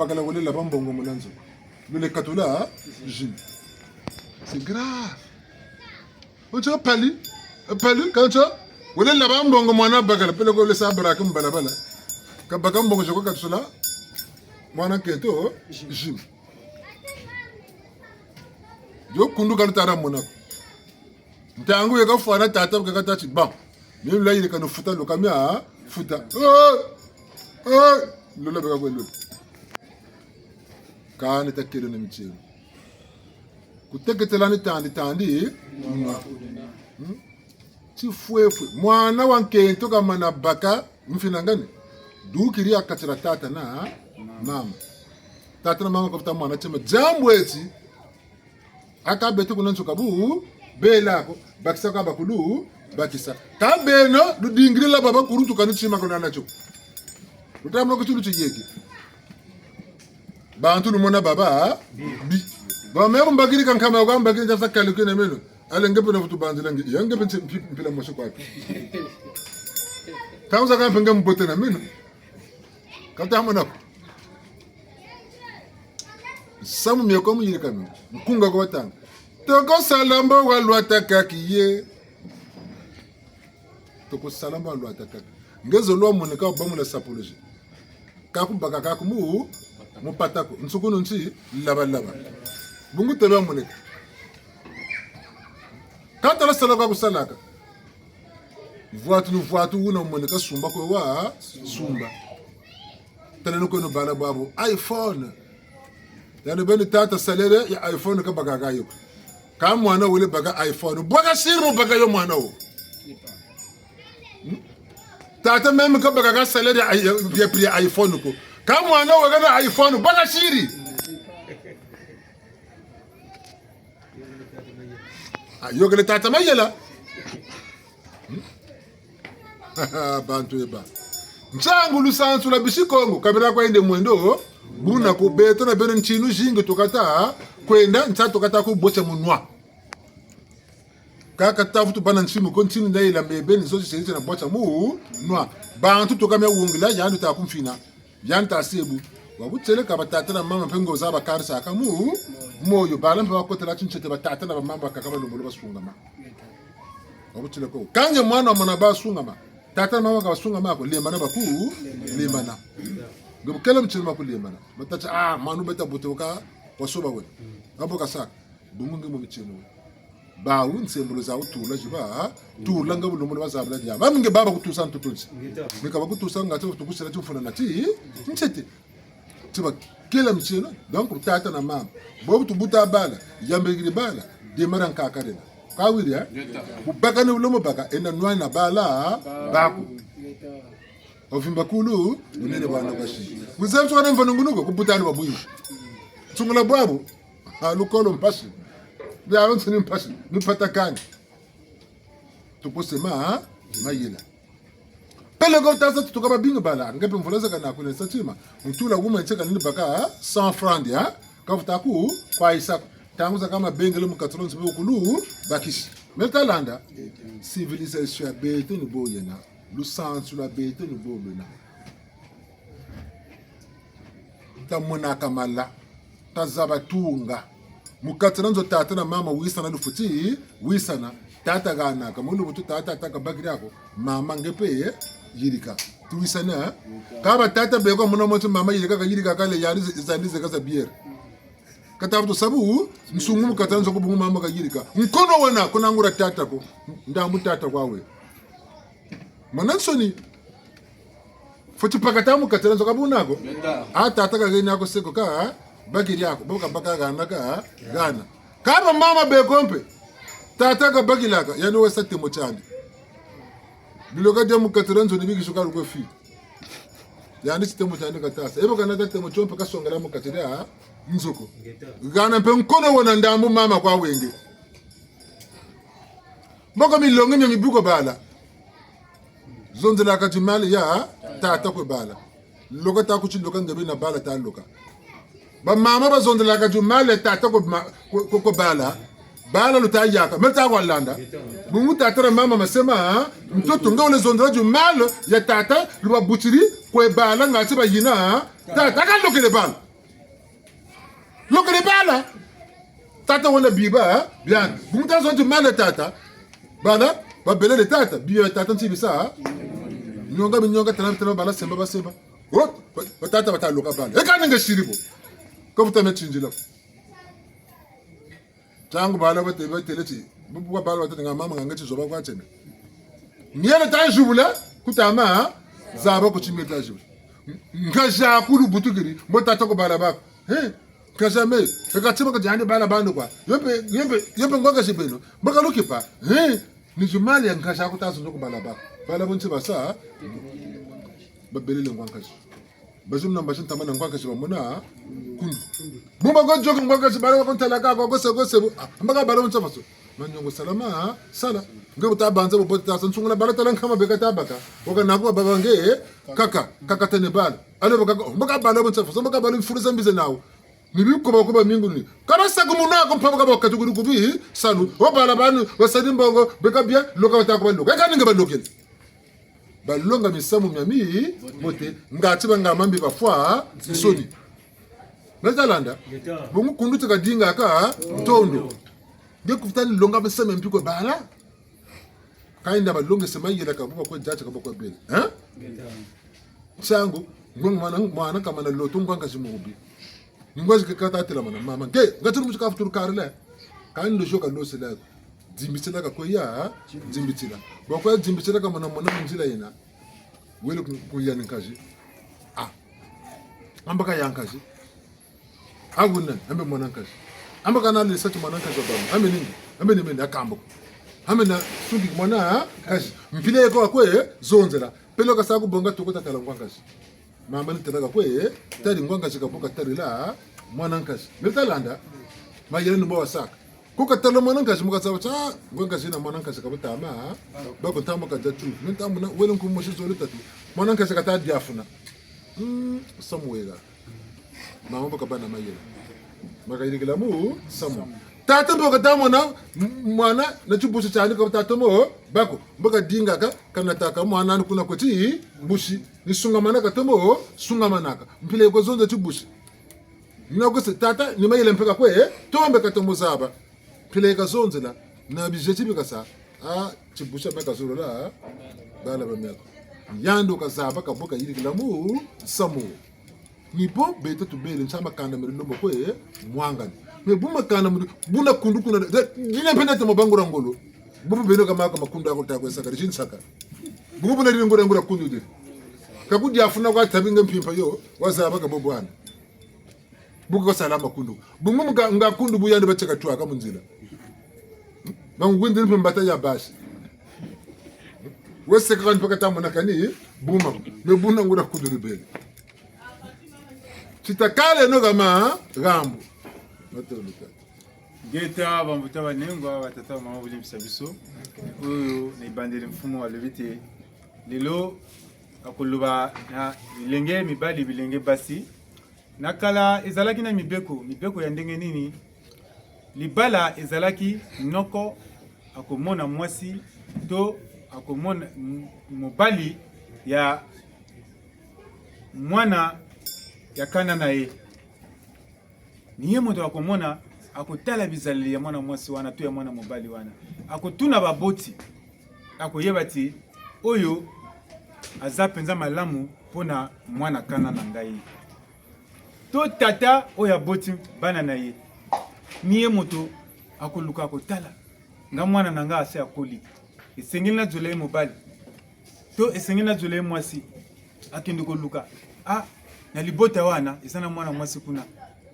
Pakala wole la bambongo monanzo. Le katula, Jim. C'est grave. On t'a pali quand tu wole la bambongo mona bakala pele ko le sabra comme balabala. Ka bakambongo joko katula. Mwana kento Jim. Yo kundu kan tara mona. Ntangu yeka fana tata ka tachi bam. Même là il est quand futa lo kamia futa. Lola bega kwelo. Kani takelo na michelo. Kuteketelani tandi. Ti fue. Mwana wankento kama na baka mfinangani. Dukiri akatira tata na mama. Tata na mama kwa mwana chema jambo eti. Akabetu kunancho kabu bela ko bakisa ka bakulu bakisa. Kabeno du dingri la baba kuruntu kanu chima kona nacho. Utamlo ko tulu chiyeki. Bantu lumona baba bi. Ba mero mbagiri kan kama kwa mbagiri jafsa kaluke na meno. Ale ngepe na futu banzilangi. Ya ngepe mpila mosho kwa. Tauza kan penga mbote na meno. Kata mona. Samu miyokomu yiri kanu. Mkunga kwa tanga. Toko salamba walwata kakiye. Toko salamba walwata kakiye. Ngezo lwa moneka obamu la sapoloji. Kaku baka kaku mu patako. Nsukunu nchi laba. Bungu tebe moneka. Kata la salaka kusalaka. Vuatu una moneka sumba kwa wa sumba. Tanenu kwa bala babu iPhone. Yani beni tata salere ya iPhone ka baka kayo. Ka mwana wole baka iPhone. Baka sirmo baka yo mwana wo. Tata meme ka baka ka salere ya pri iPhone ko. Ka mwana wo ga iPhone baka shiri. Yo gele tata mayela. Bantu eba. Mchangu lusansu la bishikongo kabira kwa ende mwendo. Buna ko beto na beno nchinu jingo tokata kwenda nta tokata ko boche munwa. Kaka tafutu bana nchimu ko nchinu ndai la mebe nizo sisi na bocha mu nwa. Bantu tokamya wungila yandu ta kumfina. Yanta sebu. Wabutele ka batata na mama pengo za bakarisa akamu moyo balam pa ko tela chinchete batata na mama kakaba lombolo basungama. Wabutele ko kanje mwana mwana basungama. Tata mama ka basungama ko lemana baku lemana. Gabo kala mchilma ko lemana. Matacha manu beta butoka wasoba we. Abo kasa bumungi mo mchilma. Ba unse mbulo za utula jiba tu langa bulo mo bazabla dia. Ba minge baba kutusa ntutunsi. Mika ba kutusa ngati tukusira tufuna nati. Nchete. Tiba kila mchilma donc tata na mama. Bobu tubuta bala, yambegiri bala, demaran kakarena. Kawiri ya? Baka ne ulomo baka ena nwa na bala baku. Ovimba kulu unene bwana bashi. Muzamtu kana mfanungunuko kubutani babuyi. Tungula babu alukolo mpashi. Bya onse ni mpashi, ni patakani. Tuposema mayila. Pele go tasa tukaba bingo bala, ngapi mfulaza kana kule satima. Mtula wuma cheka nini baka 100 francs ya. Kafutaku kwa isa tanguza kama bengele mukatronzi bukulu bakishi. Metalanda civilisation ya bete ni boyena. Lusansu la bete ni boyena. Tamona kamala tazabatunga mukatranzo tata na mama wisana lufuti wisana tata gana kamulu butu tata takabagiri yako mama ngepe yirika tuwisana kaba tata bego muna moto mama yirika kale yari zanize kaza biere katafuto sabu nsungu mukatranzo ko bungu mama kayirika nkono wana kunangura tata ko ndambu tata kwawe manansoni foti pakatamu katranzo kabunako tata kageni yako seko ka bagiri yako boka baka gana kama mama bekompe tata ka bagilaka yani wesa temo chandi biloka demu katranzo nibiki shukaru ko fi yani temo chandi katasa ebo kana temo chompe kasongala mu katira nzoko gana pe nkono wona ndambu mama kwa wenge mboko milonge mibuko bala zonzela katimali ya tata ko bala loka ta kuchi loka ngabe na bala ta loka ba mama ba zonzela katimali tata ko bala luta yaka meta kwa landa bungu tata mama masema mtoto ngole zonzela jumalo ya tata luba butiri ko bala ngati ba yina tata ka lokele bala Look at the bala. Tata wana biba, bien. Bunta zonti mala tata. Bala, ba bele le tata. Biba tata nti bisa. Nyonga tana bala semba ba semba. What? Ba tata bata loka bala. E kaninga shiribo. Ko buta me chinjila. Tangu bala ba teleti. Bubu bala ba tanga mama ngati zoba kwa tene. Nyele tan jubula kutama zaba ko chimeta jubula. Ngaja kulu butugiri mo tata ko bala ba. Kazame, ekatiba kajani bala bando kwa. Yempe ngoga sibeno. Baka lukipa. Ni jumali ya nkasha kutazo ndoko bala ba. Bala bunti basa. Babeli le ngwankashi. Bazum na mbashin tamana ngwankashi ba mona kundu. Bumba go jogo ngwankashi bala wa kontala ka go se. Mbaka bala bunti faso. Manyongo salama sala. Ngabo tabanza bo bota santsungula bala talan kama beka tabaka. Oka nakuwa babange kaka tene bala. Ale mbaka bala bunti faso. Mbaka bala mfuruza mbize nawo. Nibi kuba minguni kana sagumuna ko mpaba ka katuguru kubi sanu o bala banu wasadi mbongo beka bia loka watakuba loka kana ngaba lokela balonga misamu myami mote ngati banga mambi bafwa soni nazalanda bungu kunduta kadinga ka tondo ngekufutani longa beseme mpiko bala kainda balonga semayela ka buba ko jacha ka boko bele changu mwana kama na loto ngwanga zimubi Ngozi kata tela mana mama ke ngaturu mushika futuru karle kan ndo shoka ndo sela dzimbitsela ka koya dzimbitsela boko dzimbitsela ka mana munjila ina wele ku yana kaji ambaka yankaji aguna ambe mwana kaji ambaka na lisa tu mwana kaji baba ambe ningi akambo ambe na sugi mwana kaji mpile ko akwe zonzela pelo ka saku bonga tokota tala ngwankaji mama ni tela kwe tari ngwanga chikapoka tari la mwanankazi metalanda mayele numba wasaka kuka tala mwanankazi mukatsaba cha ngwanga na mwanankazi kabata ama bako tamo ka jatu mentamuna wele nkumoshi zole tatu mwanankazi kata diafuna samuela mama baka bana mayele makayirikila mu samu tata mboka tamona mwana na chubushi chani kabata tomo bako mboka dinga ka kanataka mwana kuna koti bushi ni sungamana ka tomo sungamanaka mpile ko zonza chubushi nako se tata ni mayele mpeka kwe tombe ka tomo zaba mpile ka zonzela na bijechi bika sa chibusha baka zolo la bala bameko yando ka zaba ka boka yirikila mu samu nipo beta tubele nsama kanda mrilombo kwe mwangani me buma kana buna kundu kuna dina penda to mabangura ngolo bubu beno kama makunda ko takwe saka rishin saka bubu na ngora ngora kundu de kakudi afuna kwa tabinga mpimpa yo wazaba ka bobwana buku ko salama kundu bungu nga kundu buyande bacheka twa ka munzila bangwindi mpimba ya bashi wese kan paka tamona kani buma me buna ngora kundu rebele chitakale no kama gambo Geta bambuta banengwa batata mama buli bisabiso oyo ni bandeli mfumo wa levite lelo akuluba na bilenge mibali bilenge basi nakala ezalaki na mibeko ya ndenge nini libala ezalaki noko akomona mwasi to akomona mobali ya mwana ya kana na ye niye moto akomona akotala bizaleli ya mwana mwasi wana to ya mwana mobali wana akotuna baboti akoyeba ti oyo aza penza malamu pona mwana kana na ngai to tata oyo aboti bana na ye niye moto akoluka akotala nga mwana na nga ase akoli esengeli na zole mobali to esengeli na zole mwasi akende koluka na libota wana eza na mwana mwasi kuna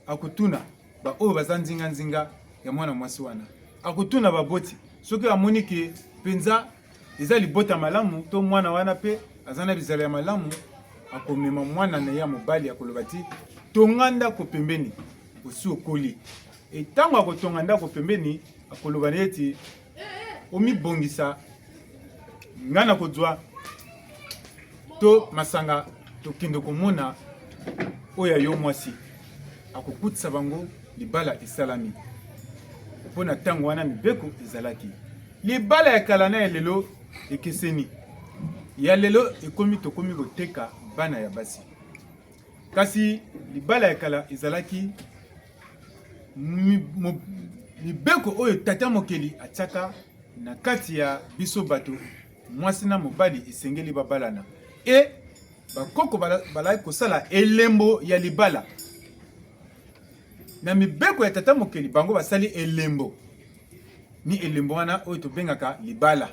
akutuna ba oyo baza nzinga ya mwana mwasi wana akutuna baboti soki amoni ke penza eza libota malamu to mwana wana pe azana bizala ya malamu akomema mwana na ya mobali akoloba ti tonganda ko pembeni osi okoli etango akotonganda ko pembeni akoloba neti omibongisa ngana kozwa to masanga tokende komona oya yo mwasi akokutisa bango libala esalami mpona ntango wana mibeko ezalaki libala ya kala na ya lelo ekeseni ya lelo ekomi tokomi koteka bana ya basi kasi libala ya kala ezalaki mibeko oyo tata mokeli atiaka na kati ya biso bato mwasi na mobali esengeli babalana e bakoko balaki kosala elembo ya libala na mibeko ya tata mokeli bango basali elembo ni elembo wana oyo tobengaka libala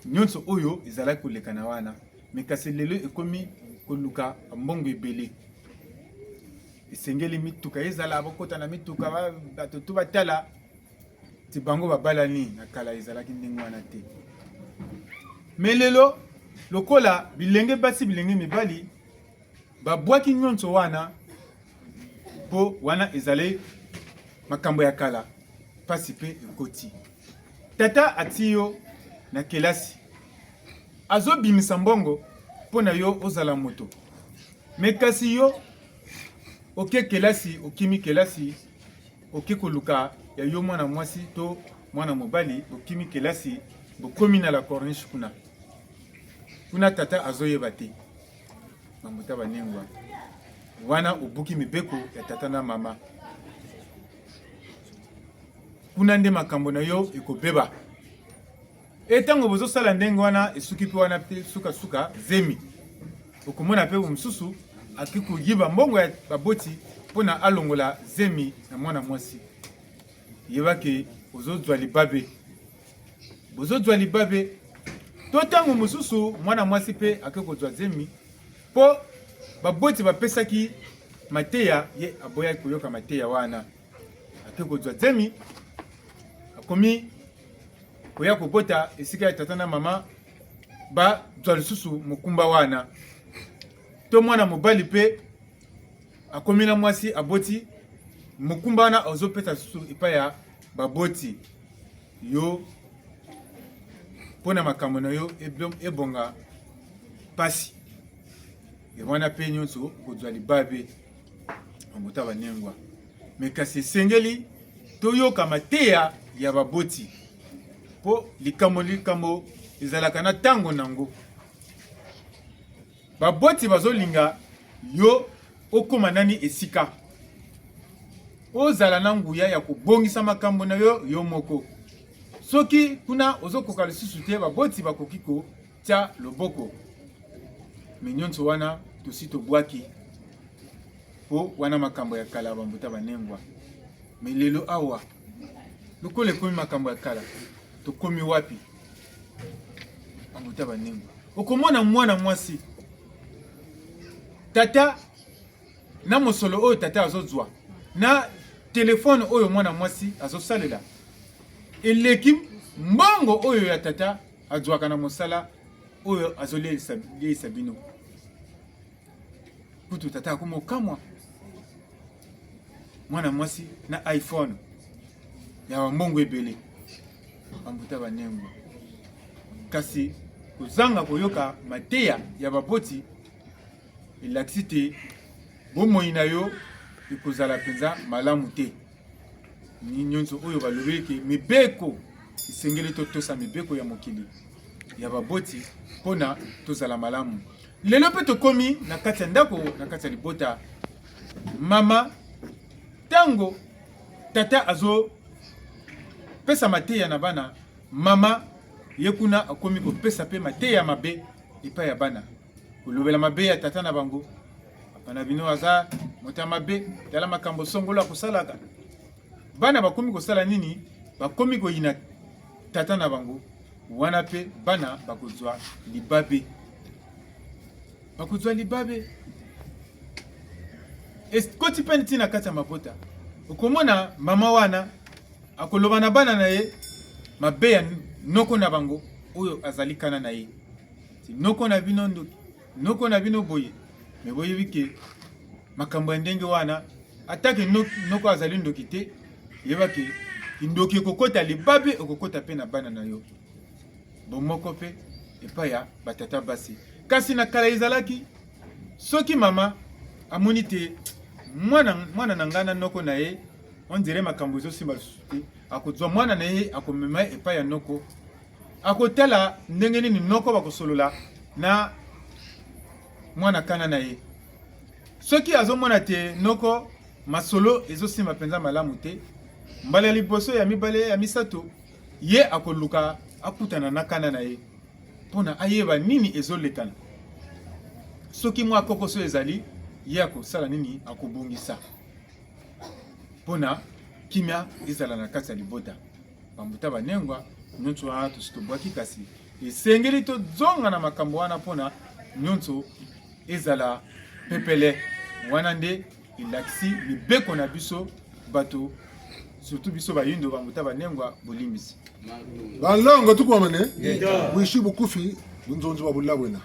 nyonso oyo ezalaki koleka na wana me kasi lelo ekomi koluka mbongo ebele esengeli mituka ezala bokota na mituka bato tu batala ti bango babalani na kala ezalaki ndenge wana te me lelo lokola bilenge basi bilenge mibali babwaki nyonso wana po wana ezale makambo ya kala pasi pe ekoti tata ati yo na kelasi azobimisa mbongo mpo na yo ozala moto me kasi yo oke kelasi okimi kelasi oke koluka ya yo mwana mwasi to mwana mobali okimi kelasi bokomi na la corniche kuna tata azoyeba te mamuta banengwa wana obuki mibeko ya tata na mama kuna nde makambo na yo ekobeba etango bozosala ndenge wana esuki pe wana pe suka zemi okomona pe mosusu akikoyiba mbongo ya baboti mpona alongola zemi na mwana mwasi yebake ozozwa libabe to ntango mosusu mwana mwasi pe akekozwa zemi mpo baboti bapesaki mateya ye aboyaki koyoka mateya wana akekozwa zemi akomi koya kobota esika ya tata na mama bazwa lisusu mokumba wana to mwana mobali pe akomi na mwasi aboti mokumba wana azopesa lisusu epai ya baboti yo mpona makambo na yo ebonga pasi wana pe nyonso kozwa libabe amota banengwa me kasi esengeli toyoka mateya ya baboti po likambo ezalaka na ntango nango baboti bazolinga yo okoma nani esika ozala na nguya ya kobongisa makambo na yo moko soki kuna ozokoka lisusu te baboti bakoki kotia loboko me nyonso wana tosi tobwaki po wana makambo ya kala bambuta banengwa me lelo awa lokola ekomi makambo ya kala tokomi wapi bambuta banengwa okomona mwana mwasi tata na mosolo oyo tata azozwa na telefone oyo mwana mwasi azosalela eleki mbongo oyo ya tata azwaka na mosala oyo azolielisa bino kutu tata akoma okamwa mwana mwasi na iPhone ya bambongo ebele bambuta banengwa kasi kozanga koyoka mateya ya baboti elakisi te bomoi na yo ekozala mpenza malamu te ni nyonso oyo balobeki mibeko esengeli totosa mibeko ya mokili ya baboti mpona tozala malamu lelo mpe tokomi na kati ya ndako na kati ya libota mama ntango tata azopesa mateya na bana mama ye kuna akomi kopesa mpe mateya mabe epai ya bana kolobela mabe ya tata na bango apana bino aza moto ya mabe tala makambo songolo akosalaka bana bakomi kosala nini bakomi koyina tata na bango wana pe bana bakozwa libabe ekoti mpe ntina kati ya mabota okomona mama wana akoloba na bana na ye mabe ya noko na bango oyo azali kana na ye ti noko na bino ndoki noko na bino boye me boyebi ke makambo ya ndenge wana atake noko azali ndoki te yebaki ndoki ekokota libabe okokota pe na bana na yo bomoko pe epai ya batata basi kasi na kala ezalaki soki mama amoni te mwana na ngana noko na ye on dirait makambo ezosimba lisusu te akozwa mwana na ye akomema epai ya noko akotala ndenge nini noko bakosolola na mwana kana na ye soki azomona te noko masolo ezosimba penza malamu te mbala ya liboso ya mibale ya misato ye akoluka akutana na kana na ye mpona ayeba nini ezolekana soki mwa kokoso ezali ye akosala nini akobongisa mpona kimia ezala na kati ya libota bambuta banengwa nyonso wana tositobwaki kasi esengeli tozonga na makambo wana mpona nyonso ezala pepele wana nde elakisi mibeko na biso bato surtout biso bayindo bambuta banengwa bolimbisi balongo tukwamane wishi bukufi bunzonzo babula wena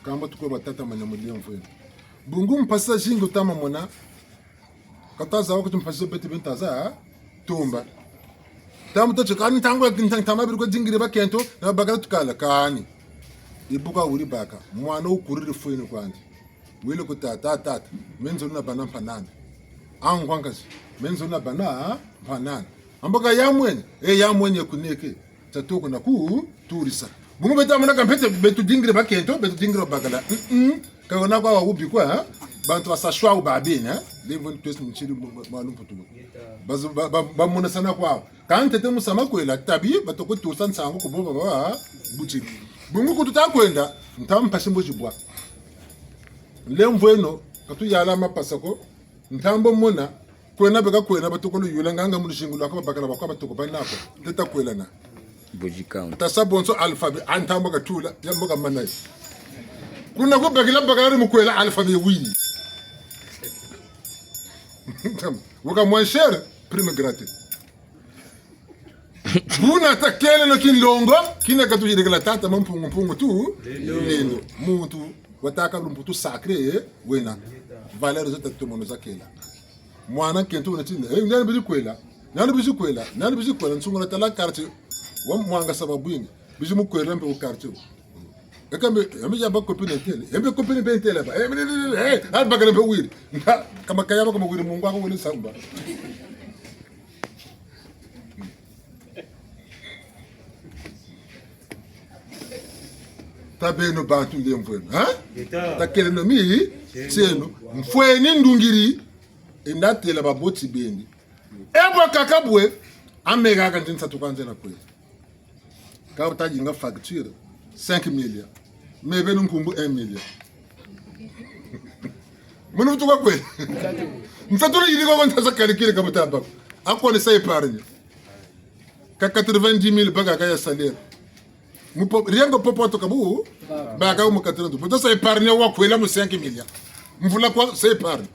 kamba tukwe batata manya muliyo mfwe bungu mpasa jingo tama mona kataza wako tumpasa beti bentaza tumba tamu to chukani tango tama biruko jingire bakento na bagala tukala kani ibuka uri baka mwana ukurire fwene kwandi wile kutata menzo na bana panana angwangazi menzo na bana panana amboka yamwenye kuneke tatoko na ku turisa bungu beta mona kampete betu dingire bakento betu dingire bagala kaona kwa ubi kwa bantu basashwa ubabina levo twese mchiri malumpu tulo ba mona sana kwa kante te musama kwela tabi batoko turisa nsango kuboba ba buchiri bungu kututa kwenda ntampa simbo jibwa lemvweno katu yala mapasako ntambo mona kwena beka kwena batoko lo yula nganga mulishingu lako bakala bakwa batoko banako teta kwela na boji count tasabonso alphabet antambo katula yamboka manai kuna ko bakala mu kwela alphabet wili woka moins cher prime gratis buna takele no kinlongo kina katu yirigala tata mpungu tu lendo muntu wataka lumputu sacré wena valeur zote tumono zakela mwana kento unatinda ngani bizi kwela nsungona tala quartier wa mwanga sababu yingi bizi mukwela mpe quartier ekambe yami jamba copine tele yambe copine ben tele ba al bagala mpe wiri kama kayaba kama wiri mungu ako wele samba tabeno bantu lemvwenu takele no mi seno mfweni ndungiri indatela baboti bendi ebwa kakabwe amega ka ndinsa tukanze na kwela ka utaji nga facture 5 millions mebe nkumbu 1 million munu tuka kwela mfatula yiri ko ntasa calcule ka mutaba akone sai pargne ka 90,000 baga ka ya salaire riengo popoto kabu baga mu 80 poto sai pargne wa kwela mu 5 millions mvula kwa sai pargne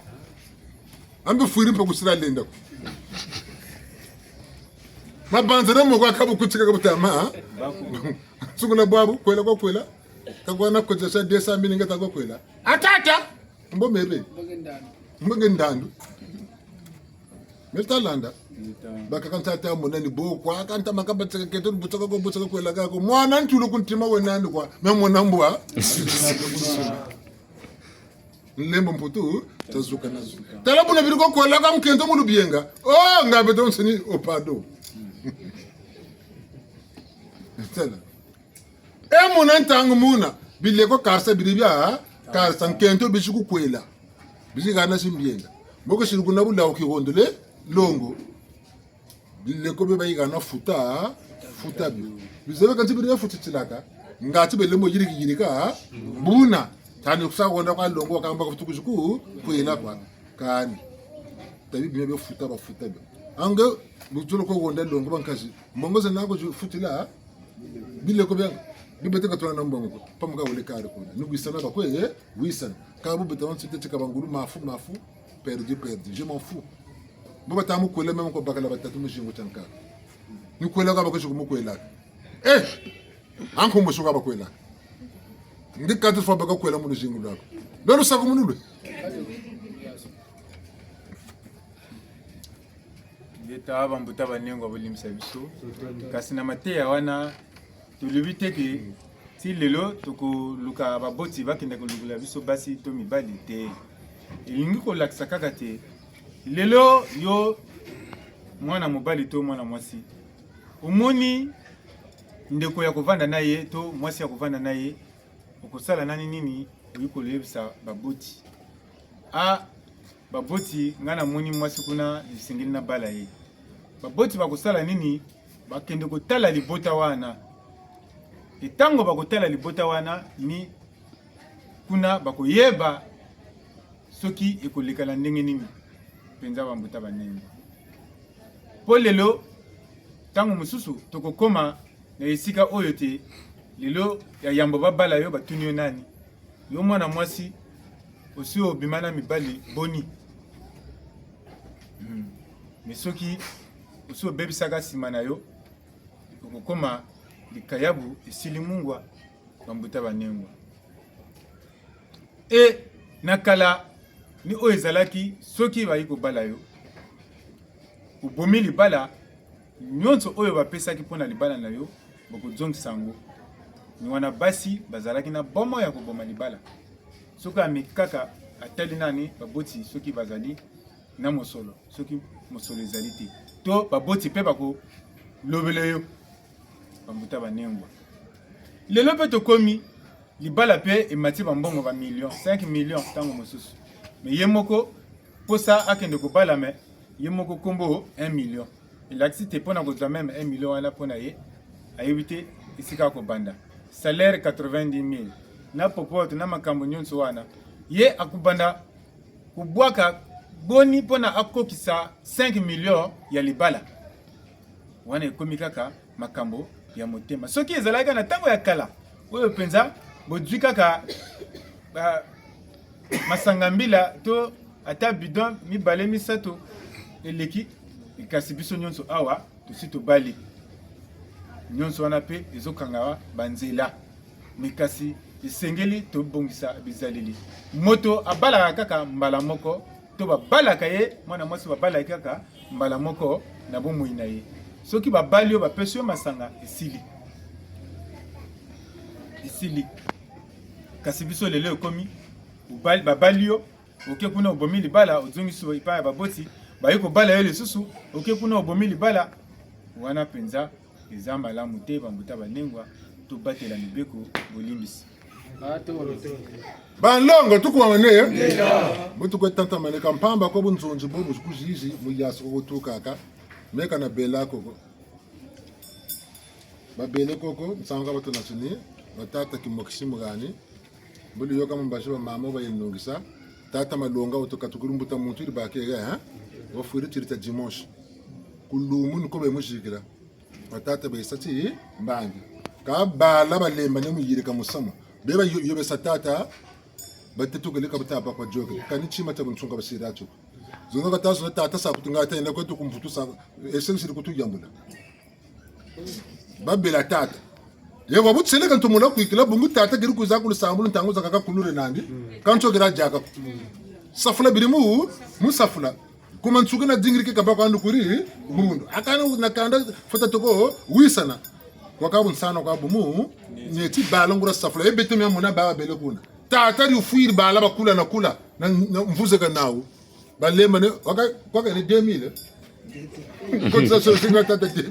ambe fuiri mpe kusira lenda ko mabanzere mo kwa kabu kutika kabutama sunguna babu kwela kwa kwela kakwana ko jesa 200,000 ngata kwa kwela atata mbo mebe mbendandu metalanda baka kantata monani bo kwa kanta makabateka keto butaka kwela kako mwana ntulo kuntima wenani kwa memona mbwa lembo mputu tazuka nazo talabu na biriko kwela ka mkento mulu bienga ngabe don sini opado tela muna ntangu muna bileko karsa biribya karsa mkento bishiku kwela bishigana simbienga mboko shirugu na bula okihondole longo bileko be bayigana futa bi bizebe kanti biribya futitilaka ngati belembo yirika buna tani kusakonda kwa longo wakamba kutukuzuku kwela kwa kani tabi bimebe futa be anga butulo ko gonda longo bankazi mbongoze nako futila bile ko byanga bibete ka tona mbongo pamuka wole kare ko nugwisana ba ko wisana ka bu beton site tika bangulu mafu perdu je m'en fous bo batamu kwela même ko bakala batatu mushingo tanka ni kwela ka bakashuku mukwela anko mushuka ba kwela ndi 4 fois baka kwela mu jingu lako lolo sako munulu yeta bambuta banengwa bolimisa biso kasi na mateya wana tolobi teke ti lelo tokoluka baboti bakenda kolukula biso basi to mibali te elingi kolakisa kaka te lelo yo mwana mobali to mwana mwasi omoni ndeko ya kovanda na ye to mwasi ya kovanda na ye okosala nani nini oyi koyebisa baboti baboti ngana moni mwasi kuna lisengeli na bala ye baboti bakosala nini bakende kotala libota wana etango bakotala libota wana ni kuna bakoyeba soki ekolekala ndenge nini penza bambuta banene po lelo tango mosusu tokokoma na esika oyo te lelo ya yambo babala yo batuni yo nani yo mwana mwasi osi obimana mibali boni misoki osi obebisaka nsima na yo okokoma likayabu esili mungwa bambuta banengwa e nakala ni oyo ezalaki soki bayi kobala yo obomi libala nyonso oyo bapesaki mpona libala na yo bokozongisa yango ni wana basi bazalaki na bomo ya koboma libala soki ameki kaka atali nani baboti soki bazali na mosolo soki mosolo ezali te to baboti mpe bakolobela yo bambuta banengwa lelo mpe tokomi libala mpe emati bambongo ba million 5 million ntango mosusu me ye moko posa akende kobala me ye moko kombo 1 million elakisi te mpona kozwa meme 1 million wana mpona ye ayebi te esika kobanda salaire 90 000 na popote na makambo nyonso wana ye akobanda kobwaka boni mpona akokisa 5 million ya libala wana ekomi kaka makambo ya motema soki ezalaka na ntango ya kala oyo mpenza bodwi kaka masanga mbila to ata bidon mibale misato eleki kasi biso nyonso awa tosi tobali nyonso wana mpe ezokanga banzela mikasi esengeli tobongisa bizaleli moto abalaka kaka mbala moko to babalaka ye mwana mwasi babalaki kaka mbala moko na bomoi na ye soki babali yo bapesi yo masanga esili kasi biso lelo ekomi babali yo oke kuna obomi libala ozongisi epai ya baboti bayi kobala yo lisusu oke kuna obomi libala wana mpenza eza malamu te bambuta banengwa tobatela mibeko bolimbisi banlongo tukuwamane butukwetanta maneka mpamba ko bunzonzi bo buzikuzizi muyaso kotukaka meka na bela koko babele koko nsanga bato nasuni batata kimokisimu gani buli yoka mbashi ba mama bayinungisa tata malonga otokatukuru muntu iri bakega ha wafuri tirita dimanche kulumu niko bemushikira batata besati mbangi ka bala balemba ne muyirika musama beba yobe satata batetukeleka butaba kwa joke kanichima tabunchunga basiracho zonga katazo na tata sa kutunga tenda ko tukumfutu sa essence kutuyambula babela tata yego butseleka ntumula kuikila bungu tata giru kuzakulu sambulu ntango zakaka kulure nandi kancho gira jaka safula birimu musafula kuma ntsuka na dingirike kamba kwa ndukuri mundu akana nakanda fota toko wisana wakabu nsana kwa bumu nyeti balongura safula ebete mya mona ba bele kuna tata ri ufuiri bala bakula na kula na mvuze ka nawo balema ne waka ni 2000 kotsa so singa tata 2000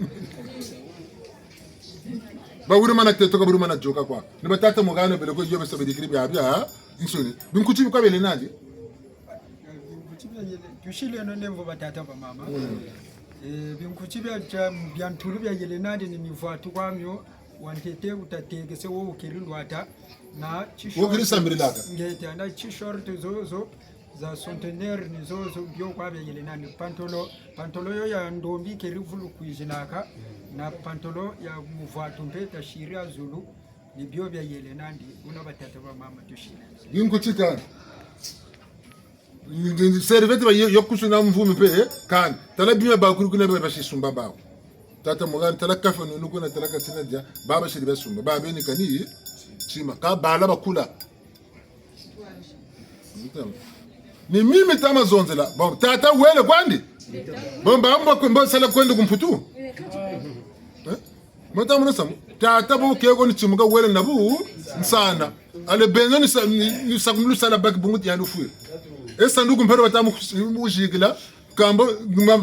ba wuri mana teto ka wuri mana joka kwa ni batata mugano bele ko yobe sabe dikiri bya bya insoni binkuchi kwa bele nandi tushile no nemvo batata ba mama binkuchi bya ntulu bya yele nandi ni mivatu kwamyo wantete utategese wo ukilindwata na wokirisamirilaka ngeta na chishorte zozo za centenaire ni zozo byo kwabya yele nandi pantolo yo ya ndombi kerivulu kuizinaka na pantolo ya muvatu mpeta shiria zulu ni byo bya yele nandi una batata ba mama tushile binkuchi kana servete ba yokusuna mvumi pe kan tala bima ba kuri kuna ba shisumba ba tata mugani tala kafa no kuna tala katina dia baba shiri basumba baba ni kani chima ka bala bakula ni mimi tama zonzela bon tata wele kwandi bon ba mbo ko sala kwenda kumputu mata mona sam tata bo ke ko ni chimuga wele nabu nsana ale benzo ni sakumlu sala bak bungu yandu fuir esa ndugu mpero batamu mujigila kambo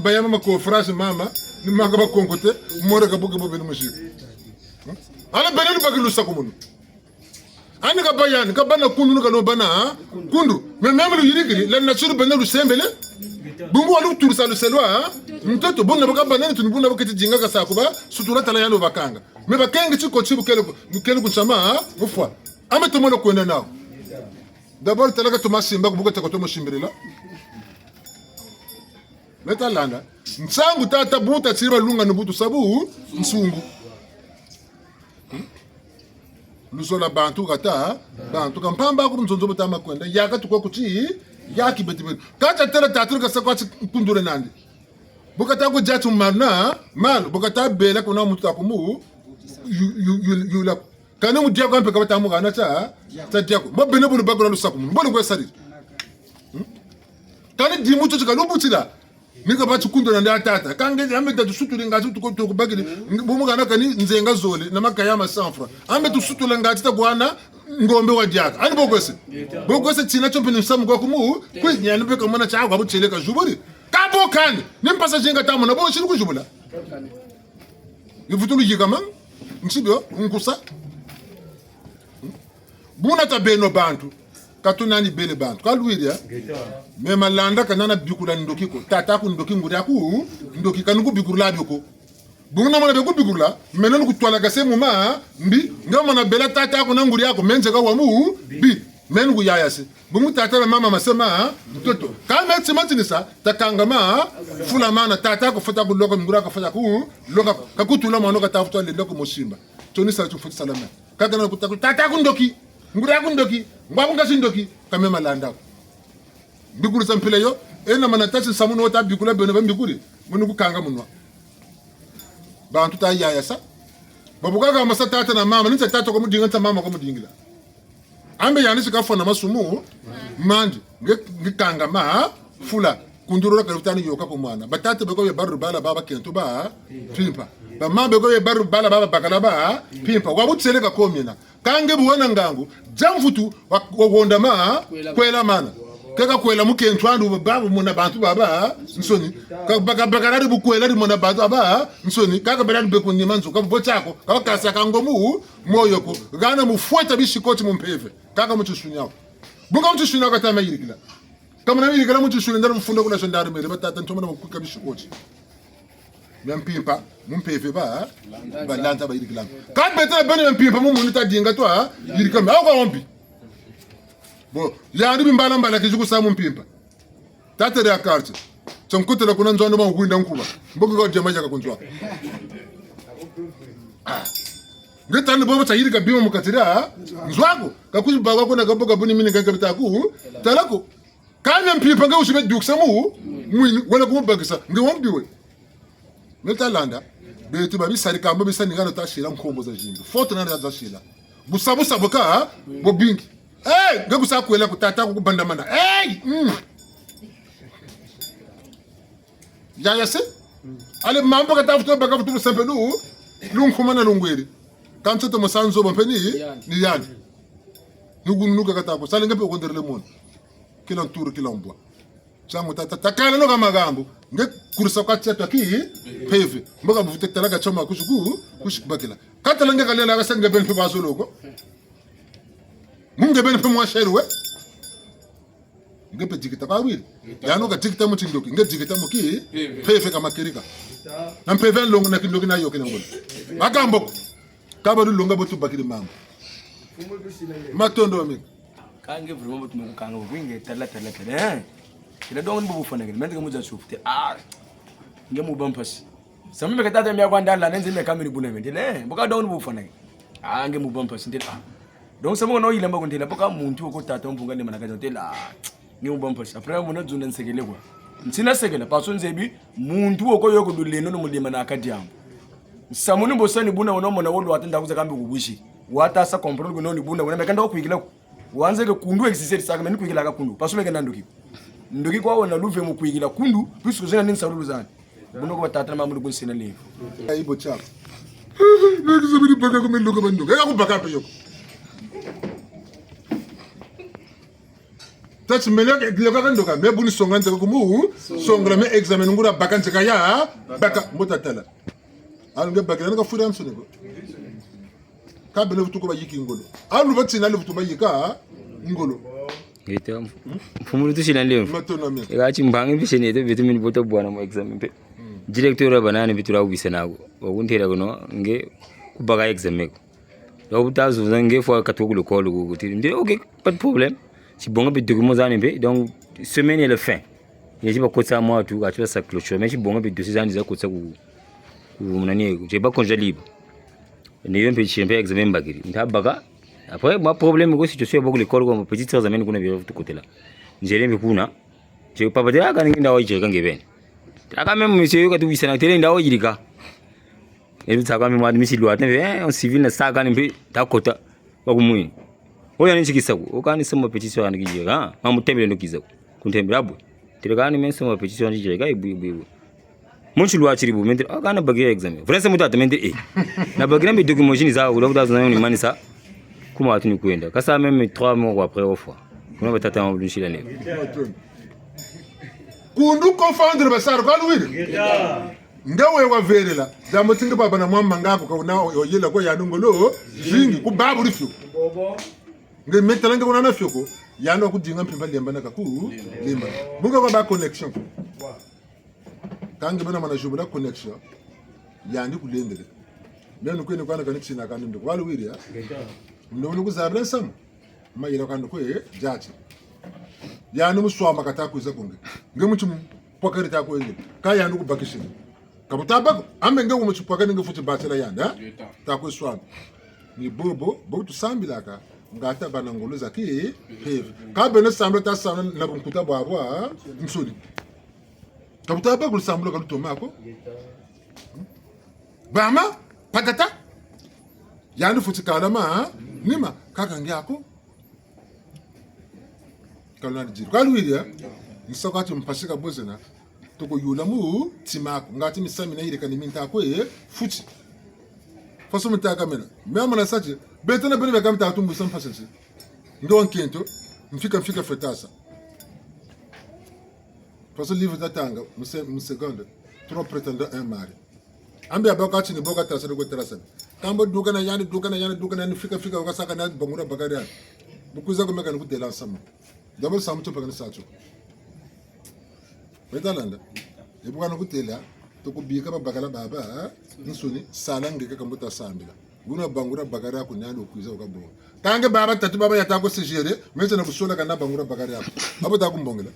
bayama mako phrase mama ni manga bakonkote mora ka boke bobe ni mushik ala benenu bakilu sakumunu ani ka bayan ka bana kundu ka no bana kundu mais même le yirigiri la nature bana lu sembele bungu walu tursa lu selwa mtoto bunga baka bana ni tunbunda baka jinga ka sakuba sutura tala yalo bakanga mais bakengi chiko chibu kele kuchama mufwa ame tomono kwenda nao d'abord talaka to masimba kubuka takoto moshimbirila leta landa nsangu tata buta tsira lunga nubutu sabu nsungu lusola bantu kata bantu kampamba ku nzonzo butama kwenda yaka tukwa kuchi yaki betibet kacha tera tatru ka sakwa kundure nandi bukata ku jatu marna mal bukata bela kuna mutu akumu yula kana mu diako ampe kabata mu kana cha diako mabene bulu bagula lusakumu mbona kwa sari kana dimu to ka lubutila nika bati kundura nda tata kange ambe da sutu ngati to bagili bumu kana kani nzenga zole na makayama sanfra ambe tu sutu ngati ta bwana ngombe wa diaka ani bogose tina chompe ni samu kwa kumu kwinyani be kamona cha kwa bucheleka juburi kabo kan nimpasa jenga tamu na bo shiru kujubula yivutulu yigama nsibyo nkusa buna tabeno bantu katunani bele bantu kalwiria mema landa kanana bikula ndokiko tata ku ndoki nguri aku ndoki kanuku bikula biko buna mana beku bikula menenu kutwala kase muma mbi ngama na bela tata ku nguri yako menje ka wamu bi menu yayase bungu tata na mama masema mtoto kama tsimatinisa takangama fula mana tata ku futa ku loko ngura ka futa ku loka kakutula mano ka tafuta le loko moshimba tonisa tu futa salama kaka na kutaku tata ku ndoki nguri yako ndoki ngwabu ngasi ndoki kamema landa bikuru sampile yo ena manatasi samuno wata bikula bene bambikuri munu kukanga munwa bantu ta yaya sa babuka ga masa tata na mama nitsa tata ko mudinga ta mama ko mudingila ambe yani sika fona masumu mandi ngikanga ma fula kunduro ka rutani yoka ko mwana batata beko ye baru bala baba kento ba pimpa ba mama beko ye baru bala baba bakala ba pimpa wabutseleka komina kange buwana ngangu jamfutu wagonda ma kwela mana kaka kwela mukentwandu babu muna bantu baba nsoni kaka bakarari bukwela ri muna bantu baba nsoni kaka berani beko nyimanzo ka bochako ka kasa kangomu moyo ko gana mufuata bishikoti mumpeve kaka mutushunyako bunga mutushunyako katama yirikila kama na yirikila mutushunya ndaro mfunda kula shondari mere batata ntomana mukuka bishikoti yampimpa mumpeve ba balanta ba yirikila ka betana bene yampimpa mumunita dinga twa yirikama ako ombi bo ya ndibi mbala kijuku samu mpimpa tatere ya karte chonkutela kuna nzondo ba ngwinda nkuba mbogo ko jamaja ka kunzwa ngetani bobo tayiri ka bimo mukatira nzwako kakuzi bagwa kuna gaboga buni mini ngakabita ku talako kanya mpimpa nga ushibe duksamu mwini wala kumubagisa ngewombiwe netalanda betu babi sarika mbo bisani ngano tashira nkombo za jimbo foto na za shila busabu saboka bobingi hey, ngaku sa kwela kutata kubanda mana. Hey! Ya se? Ale mambo katafuta baka futu sempelu, lunkhumana lungweri. Kanso to masanzo bampeni ni yani. Nugunuka katapo. Sale ngape konderele mon. Kila nturu kila mbwa. Changu tata takala no kamagambo. Nge kurisa kwa tata ki peve. Mboga bufute talaga choma kushuku kushibakila. Kata langa kalela kasanga ben pe bazoloko. Munge bene pe mwa sherwe nge pe jikita ka wili yano ka jikita mu tindoki nge jikita mu ki pefe kama kirika na pefe longo na kindoki na yoke ngol magambo ka ba longa botu bakiri mama matondo mi kange vraiment botu mu kanga bo nge tala kila dongo bo fona nge mende mu ja sufte nge mu bampasi sami me ka tata mi akwanda la nenze me kamini bunamente boka dongo bo fona nge mu bampasi ndela donc c'est mon nom il est mort là pourquoi mon tout côté attend pour gagner ma carte là ni on bombe après mon autre zone nsekele quoi ntina sekele parce que nzebi mon tout ko yoko duleno no mulima na akadi yambo samuni bosani buna wono mona wodo atenda kuza kambe kubushi wata sa comprendre ko no ni buna wona mekanda kuigila wanze ke kundu existe saka meni kuigila ka kundu parce que mekanda ndoki kwa wona luve mu kuigila kundu puisque zena nini sarulu zani buna ko batata mamudu ko sena levo ay bo chap ngi zabiri baka ko melo ko bando ga ko baka pe yoko tati melek leka kandoka me buni songante ko mu songra me examen ngura bakante kaya baka mutatala alnge bakira nga furam sunego ka bele futu ko ba yiki ngolo anu batina le futu ba yika ngolo Gitu. Fumulu tu silan leo. Ega chimbangi bisene to bitu min boto bwana mo exam pe. Directeur banana bitura ubisanago. Oguntera gono nge kubaga exam ko. Do butazu zange fo katogulu ko lugo tiri. Ndi OK, pas de problème. Si bonga bi document zani pe donc semaine et le fin. Yeji ba kotsa mo tu ga tu sa clôture mais si bonga bi dossier zani za kotsa ku munani je ba congé libre. Ne yom pe chimpe examen bagiri. Nda baga après moi problème ko si je suis beaucoup l'école comme petite sœur zameni kuna vivre tout côté là njere mbi kuna je papa de aka nginda wa je kange ben aka même monsieur ka tu bisana tele ndawo yirika e bitaka mi mwadi misi lwa tembe on civil na saga ni ta kota wa kumuni oya ni chikisaku okani sema petite sœur ni je ha mamutembele ndo kizaku kuntembera bwe tele kani men sema petite sœur ni je ka ibu munchi lwa chiribu mente aka na bagire examen vraiment mutata mente na bagire mbi document ni za ulo kudazo ni manisa Comment as-tu kuenda kasa même 3 mois après au fois kuna batata mbulushi la leo kundu confondre basar kwa luwiri ndawe wa verela zambo tinga baba na mwamba ngako ka una oyela ko ya ndongolo zingi ku babu rifyo nge metalanga kuna na fyoko yano ku dinga mpimba lemba na kaku lemba bunga ko ba connection kange bana mana jubula connection yandi ku lengele nenu kwene kwana connection akandi ndo kwa luwiri ya ndo kuzabla sam mayira kandi ko jaji yani muswama katakuza kunge ngemuchi pokari tako yenge kaya ndu kubakishin kabutaba ambe nge umuchi pokari nge futi batela yanda tako swama ni bobo tu sambilaka ngata bana ngoluza ki heve kabe ne sambla ta sana na bunkuta bwabwa msuli kabutaba kul samblo kalutomako bama patata yani futi kalama nima kaka ngiako kalana jiri kalwiria nisakati mpashika bozena toko yulamu timako ngati misami na ile kaniminta ko futi faso mtaka mena mema na sachi betana bene bekamta atumbu sam passensi ndo nkento mfika fetasa faso livre datanga musegonda trop prétendant un mari ambe abakati ni boka tasa ko terasa kambo dukana yani fika wakasaka na bangura bagari bukuza kumeka nikudela sama double samu to pagana sacho metalanda ebukana kutela to kubika babakala baba nsuni sala ngeke kambuta sambila guna bangura bagari ako nyani okuiza ukabo kange baba tatu baba yatako sejere metse na kusola kana bangura bagari ako abo takumbongela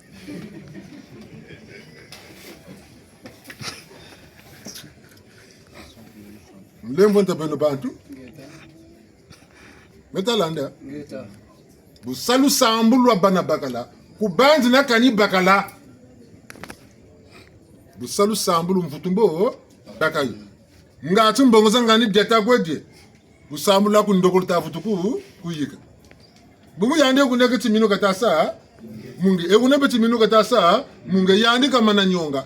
Lembo ntapeno bantu metalanda busalu sambulwa bana bakala kubanzi na kani bakala busalu sambulu mfutumbo bakayi ngati mbongoza ngani deta kwedye busambula ku ndokolo ta futuku kuyika bumu yande ku negati minu katasa mungi ekunebeti minu katasa mungi yandi kamana nyonga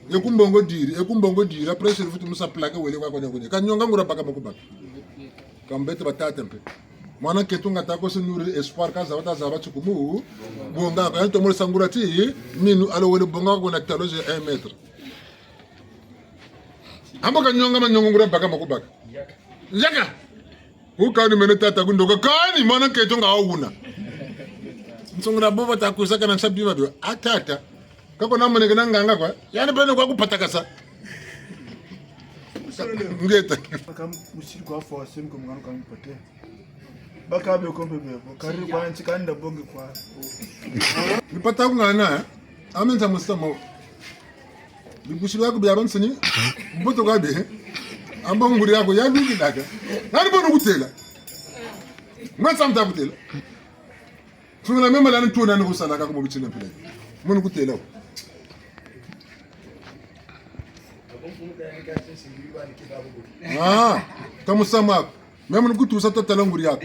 ekumbongo diri pressure futu musa plaque wele kwa kwenye kanyonga ngura baka makubaka kambete batata mpe mwana ketunga tako senuri espoir kaza wata chukumu bonga ka to mo sangura ti minu alo wele bonga ko na taloje 1 metre amba kanyonga manyonga ngura baka makubaka yaka ukani mene tata kundoka kani mwana ketunga auna nsongra boba takusa kana sabiba biwa atata kako na mwenye nganga kwa yani pene kwa kupatakasa ngeta kam musiri kwa fo sem ko ngano kam pote baka be ko be kari kwa nchi kanda bonge kwa nipata ngana amenza mustamo bibushi wako bya bansini mboto gabe amba nguri yako ya bigi daga nani bono kutela ngasa mta kutela tuna mema la ntuna ni kusala kako mobitile mpile mun kutela kamu sama meme nukutu sa totala nguri yako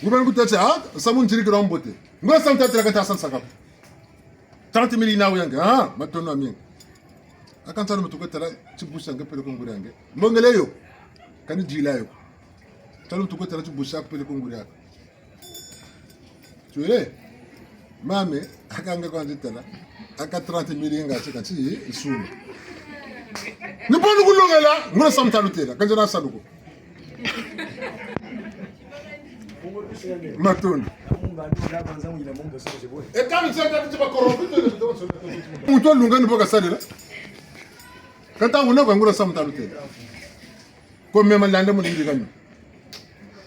ngubana kutetse samu ntiri kira mbote ngo sam tatela kata san saka 30 mili na uyange matono amin akantana mutuko tala chibusa ngepele ko nguri yange mbongele yo kani jila yo tala mutuko tala chibusa ngepele ko nguri yako tuele mame akanga kwa nditela aka 30 mili ngati kati isuma ni bonu kulongela ngona samtalutela kanjana saluko Matoni. Muito lungano boka sadela. Kanta una kwangula samtalute. Ko mema landa mo ndiri kanyo.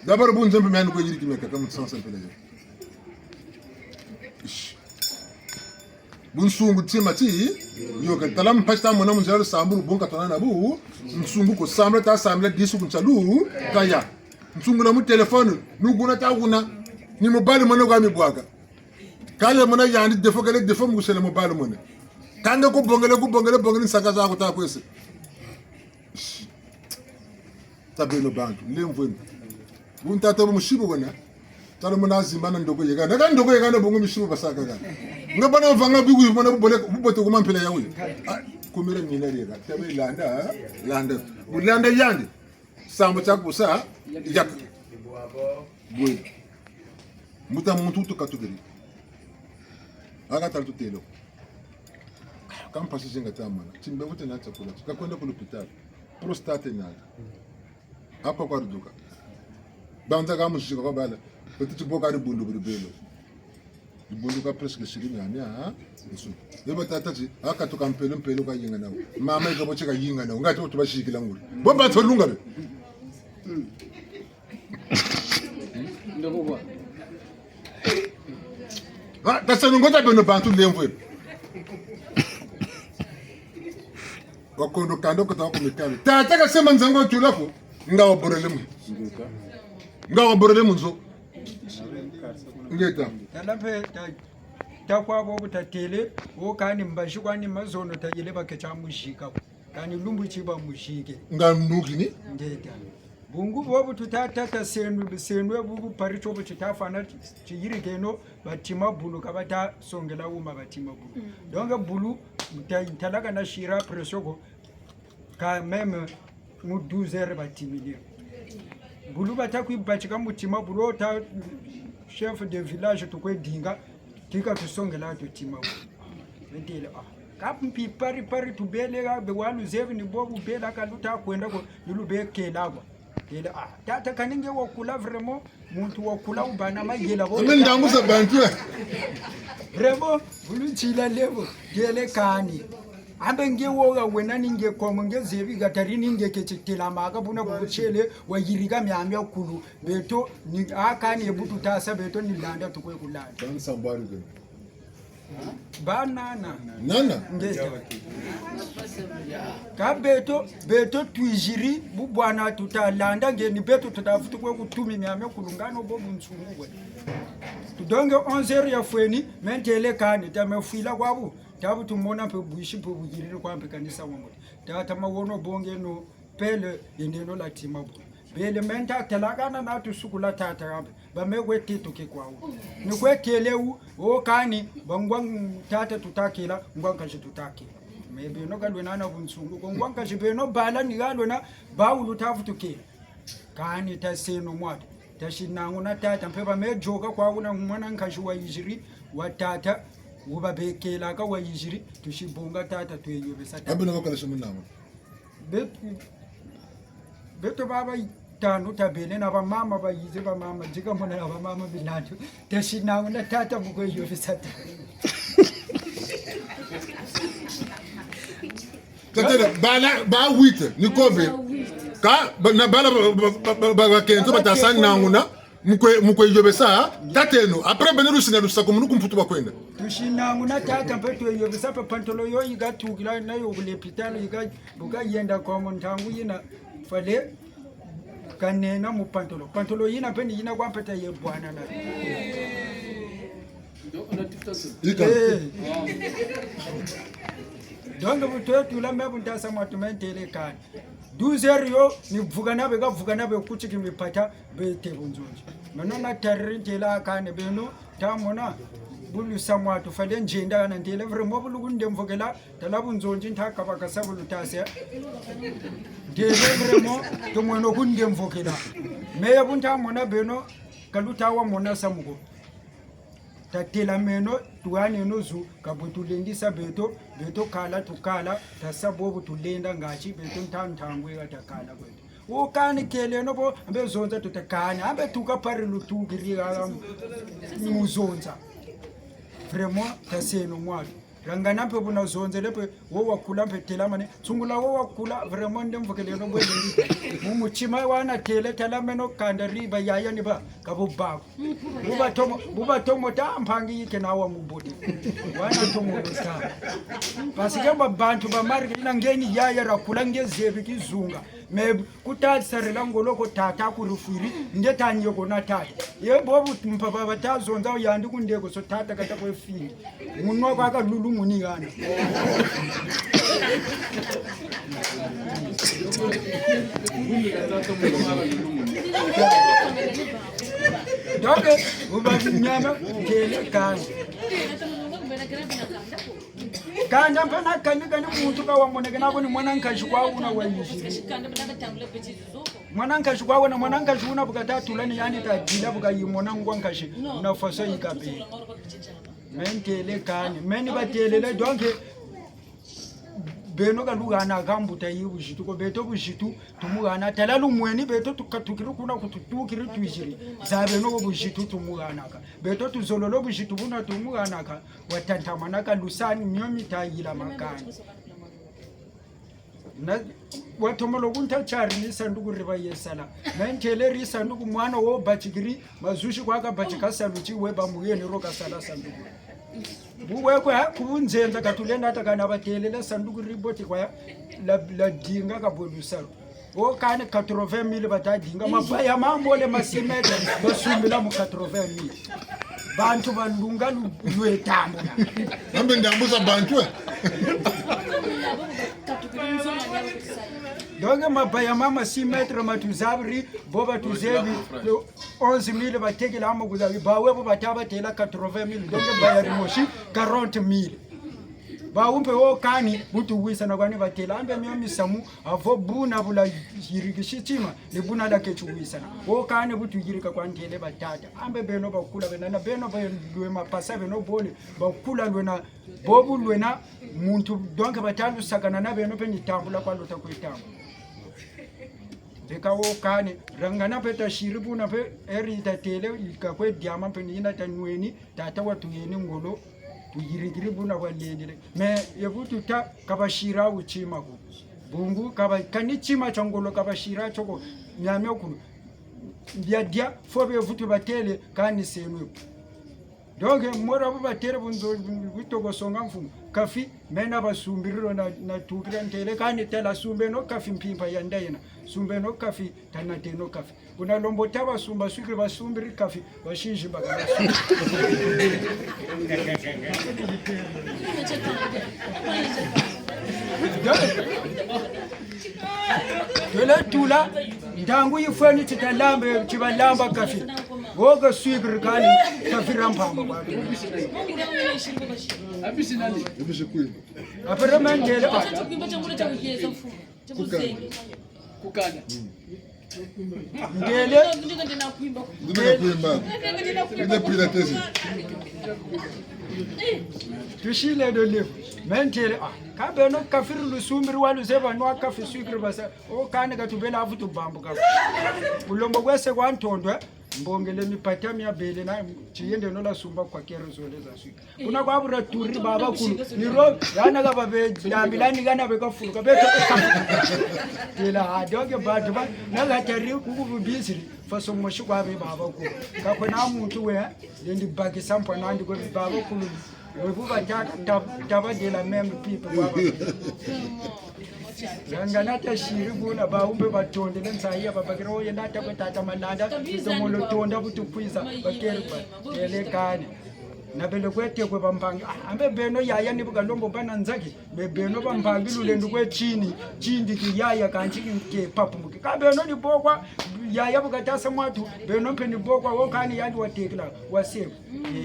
Dabar bu nzembe men ko yiri kimeka kam sansan pele. Bun sungu timati yo kan talam pasta mo na mo jalo samburu bonka tonana bu nsungu ko samla ta samla disu kun chalu kaya nsungu na mu telefone nu guna ta guna ni mo bali mo na ga mi bwaga kale mo na yandi defo gele defo mu sele mo bali mo ne kande ko bongele saka za ko ta kwese tabelo bantu lemvweni bun tata mo shibo gona tala mo na zimana ndogo yega na ndogo yega na bongo mi shibo basaka ga nga bana vanga bigu mo na bole bubote ko mampela yawe kumira nyina rega tabe landa ulanda yandi sambo chako sa yak boy muta muntu to kategori aga tal tutelo kam pasi jenga tamana timbe wote na chakula kakwenda ku hospital prostate na hapa kwa ruduka banda kama mshika kwa bala petit boka ri bundu belo ibundu ka presque shirini anya eso leba tataji aka to kampelo kwa yinga nawo mama ikaboche ka yinga nawo ngati to bashikila nguri bomba to lunga be Ndoko bwa. Tasano ngota beno bantu lemvwe wakondo kando kota ko mikalo tata ka sema nzango tulako ngawo borele munzo ngeta Talape ta kwa bobu ta tele o kani mbashi kwani mazono ta yele bakecha mushika kani lumbu chiba mushike nganukini ngeta bungu bobu tutata senwe bubu paricho bu chitafana chiyiri keno batima bulu kabata songela uma batima bulu donga bulu talaga na shira presoko ka meme mu 12h batimili bulu batakwi bachika mutima bulu ta chef de village to kwedinga tika tusongela to tima ndele kapimpi pari tubele ga be wanu zevi ni bobu bela kaluta kwenda ko yulube kelagwa ele tata kaninge wakula vraiment muntu wakula ubana mayela bo mimi ndanguza bantu vraiment bulunchila levo gele kani ambe nge woga wena ninge komo nge zevi gatarini nge kechitela maka buna kuchele wayirika myamya kulu beto ni akani ebutu tasa beto nilanda tukwe kulanda dan sambari ke banana nana ngeza ka beto tuijiri bubwana tutalanda ngeni beto tutafuta kwe kutumi myamya kulungano bobu nsungwe tudonge 11h ya fweni mentele kani tamefuila kwabu tabu tumona pe buishi pe bugirire kwambe kanisa wangu tata mawono bonge no pele yendeno la timabu bele menta telagana na tusukula tata kambe bamegwe tito ke kwawo ni kwetelewu o kani bangwang tata tutakela ngwanka shitutake mebe no galwena na bunsungu ngwanka shibeno bala ni galwena bawulu tafutuke kani taseno mwata tashinangu na tata mpeba mejoga kwawo na mwana nkashiwa yijiri watata uba bekela ka wayijiri tushibunga tata tuyobesa tata abona bakala shumunama beto baba tanu tabele na bamama bayize bamama jika mona na bamama bilatu tashinangu na tata mukuyobesa tata tata ba wite ni kobe ka na bala ba kento batasanga nanguna mukwe yobesa tateno après benero sina lusako munuku mputu bakwenda tushinangu na tata mpeto yobesa pa pantolo yo igatukila na yo kulepitalo buka yenda kwa montangu yina fale kanena mu pantolo yina pendi yina kwa mpeta ye bwana na donga butoto la mebu ndasa mwatumentele kani 12h yo ni vugana be kuchiki mipata bete bunzonji manona tarintela kane beno tamona bulu samwa to fale njenda na ndele vraiment bulu gunde mvogela talabu nzonji ntaka bakasabulu tase ndele vraiment to mono gunde mvogela meya bunta mona beno kaluta wa mona samugo tatela meno tuane nozu kabutulendisa beto kala tukala tasabobu tulenda ngachi beto ntangwe atakala kwetu ukani kele no bo ambe zonza tutekani ambe tukapari lutugiri muzonza vraiment taseno mwali rangana mpe buna zonze lepe wo wakula mpe telamane tsungula wo wakula vraiment ndemvukele no bwele ndi mumuchima wana tele telameno kanda riba yaya ni ba kabubba buba tomo ta mpangi yike nawa mubudi wana tomo ta basike babantu bamari na ngeni yaya rakula ngezebi kizunga me kutatsarela ngoloko tata kurufiri ndetanye kona tata yebo mpapa batazonza yandi kundeko so tata kata kwefini munwa kwaka lulu muni yana doke ubavinyama kele kanda mpana kanika ni muntu kawambonekana ko ni mwananka shikwa una wayishiri mwananka shikwa una mwananka shuna bukatatulani yani tadila bukayimona ngwankashi unafasa ikabe mentele kani meni batelele donke beno kalugana akambuta yibujitu ko beto bujitu tumugana talalu mweni beto tukatukiri kuna kututukiri tuishiri zabeno ko bujitu tumugana ka beto tuzololo bujitu buna tumugana ka watantamana ka lusani myomi tayila makani na watomolo kunta chari ni sanduku riba yesala mentele ri sanduku mwana wo bachigiri mazushi kwaka bachika saluchi weba muyeni roka sala sanduku buwe kwa kubunzenza katulenda atakana batelele sanduku riboti kwa la dinga ka bonusaro o kane 80000 batadinga mabaya mambo le masimete basumila mu 80000 bantu balunga lwetambo ambe ndambuza bantu donc mabaya mama simetre matuzabri boba tuzebi 11000 batekela amaguza bawe bo bataba tela 80000 donc baya rimoshi 40000 baumpe wo kani butu wisa na kwani batela ambe myomi samu avo buna bula yirigishitima libuna la kechuwisa wo kani butu yirika kwantele batata ambe beno bakula benana beno baywe mapasa beno bole bakula lwena bobu lwena muntu donc batalu sakana na beno peni tambula kwa lota kuitambu deka wo kani rangana peta shiribu na pe eri tatele ikakwe diama peni ina tanweni tata watu yeni ngolo tuyirigiri buna walendele me yebutu ta kabashira uchima ku bungu kaba kanichima changolo kabashira choko nyame okulu ndiadia fobe vutu batele kani senwe donc mora bu batele bunzo butoko songa mfumu kafi mena basumbiriro na tukira ntele kani tela sumbe no kafi mpimpa yandayena sumbe no kafi tanate no kafi kuna lombo taba sumba sukri basumbiri kafi bashinji bagala dole tula ndangu yifani titalambe chibalamba kafi woga sukri kani kafi rampamba bado Ebishe kwini apere mengele kukana ngele ndina kuimba inde pilatesi tushile do lefu mentele kabeno kafiri lusumbiri walu zeba no kafi sukri basa o kane katubela avutu bambu kafi ulombo kwese kwantondwe mbongele mipatami ya bele na chiyende no la sumba kwa kero zole za sukri kuna kwa bura turi baba kulu niro yana ka babe dambilani kana be kafuruka beto tela adoge baduma na la tari kuku bisiri faso moshukwa be baba kulu kakona muntu we ndi bagi sampa na ndi ko baba kulu webuba taba de la même people baba Ranganata shiribuna baumbe batonde nensaiya babagiro yenda takwetata malanda zomolo tonda butukwiza bakerba elekane nabele kwete kwe bambanga ambe beno yaya nibuka lombo bana nzaki bebeno bambangi lulendu kwe chini ki yaya kanchi ke papu muke ka beno ni bokwa yaya bukatasa mwatu beno mpe ni bokwa wokani yandi watekla wasefu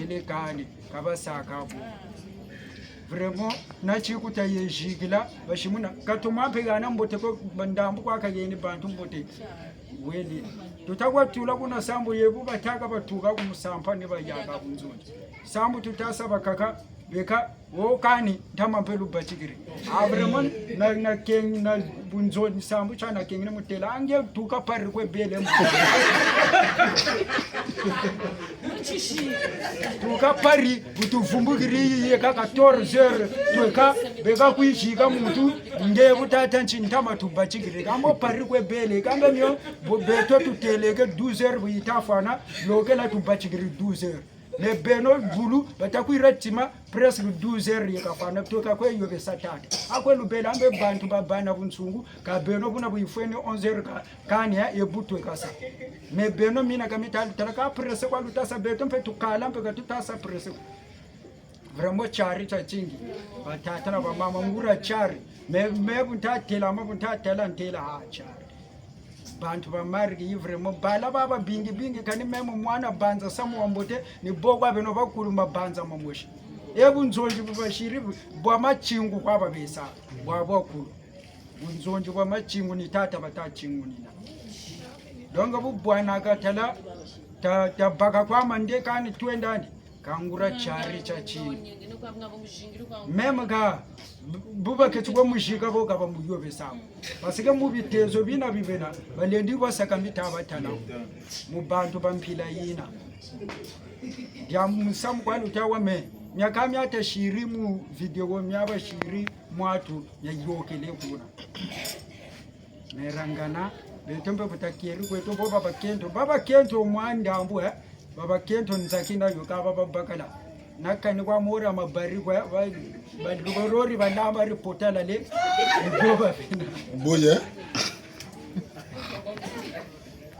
elekane kabasaka bu vraiment nachi kuta yejigila bashimuna katuma pegana mbote ko bandambu kwa kageni bantu mbote weli tutakwa tula kuna sambu yebu bataka batuka kumusampa ne bayaga kunzoni sambu tutasa bakaka beka wo kani tama pelu bachigiri abremon na ken na bunzo ni sambu chana ken ni mutela ange tuka par kwe bele mu tuka pari butuvumbugiri ye ka 14h tuka beka kuishika mutu nge butata nchini tama tubachigiri kamo pari kwe bele kamba nyo beto tuteleke 12h buitafana lokela tubachigiri 12h ne beno bulu batakwiratima presque 12h yakafana kutoka kwe yobe satata akwe lubela ambe bantu babana bunsungu ka beno buna buifweni 11h ka kanya ebutwe kasa ne beno mina kamitali taraka presse kwa lutasa beto mpe tukala mpe katutasa presse vraiment chari cha chingi batata na mama ngura chari me buntatela mabuntatela ntela ha chari bantu bamariki vraiment bala baba bingi kani memo mwana banza samu wambote ni bogwa beno bakuluma banza mamweshi ebunzonji bubashiri bwa machingu kwaba besa bwa bakulu bunzonji bwa machingu ni tata batachingu nina donga bubwana katala ta baka kwa mande kani twendani kangura chari cha chini mema ga buba ketwa mushika boga bamuyobe samu basike mubitezo bina bibena balendi basaka mitaba tala mu bantu bampila yina ya musamu kwa lutawa me nyakami ata shiri mu video myaba shiri mwatu ya yokele kuna nerangana betombe butakiri kweto baba kento mwandambu baba kento nzakina yoka baba bakala nakani kwa mora mabari kwa badugorori banamba ripotala le ngoba fina boye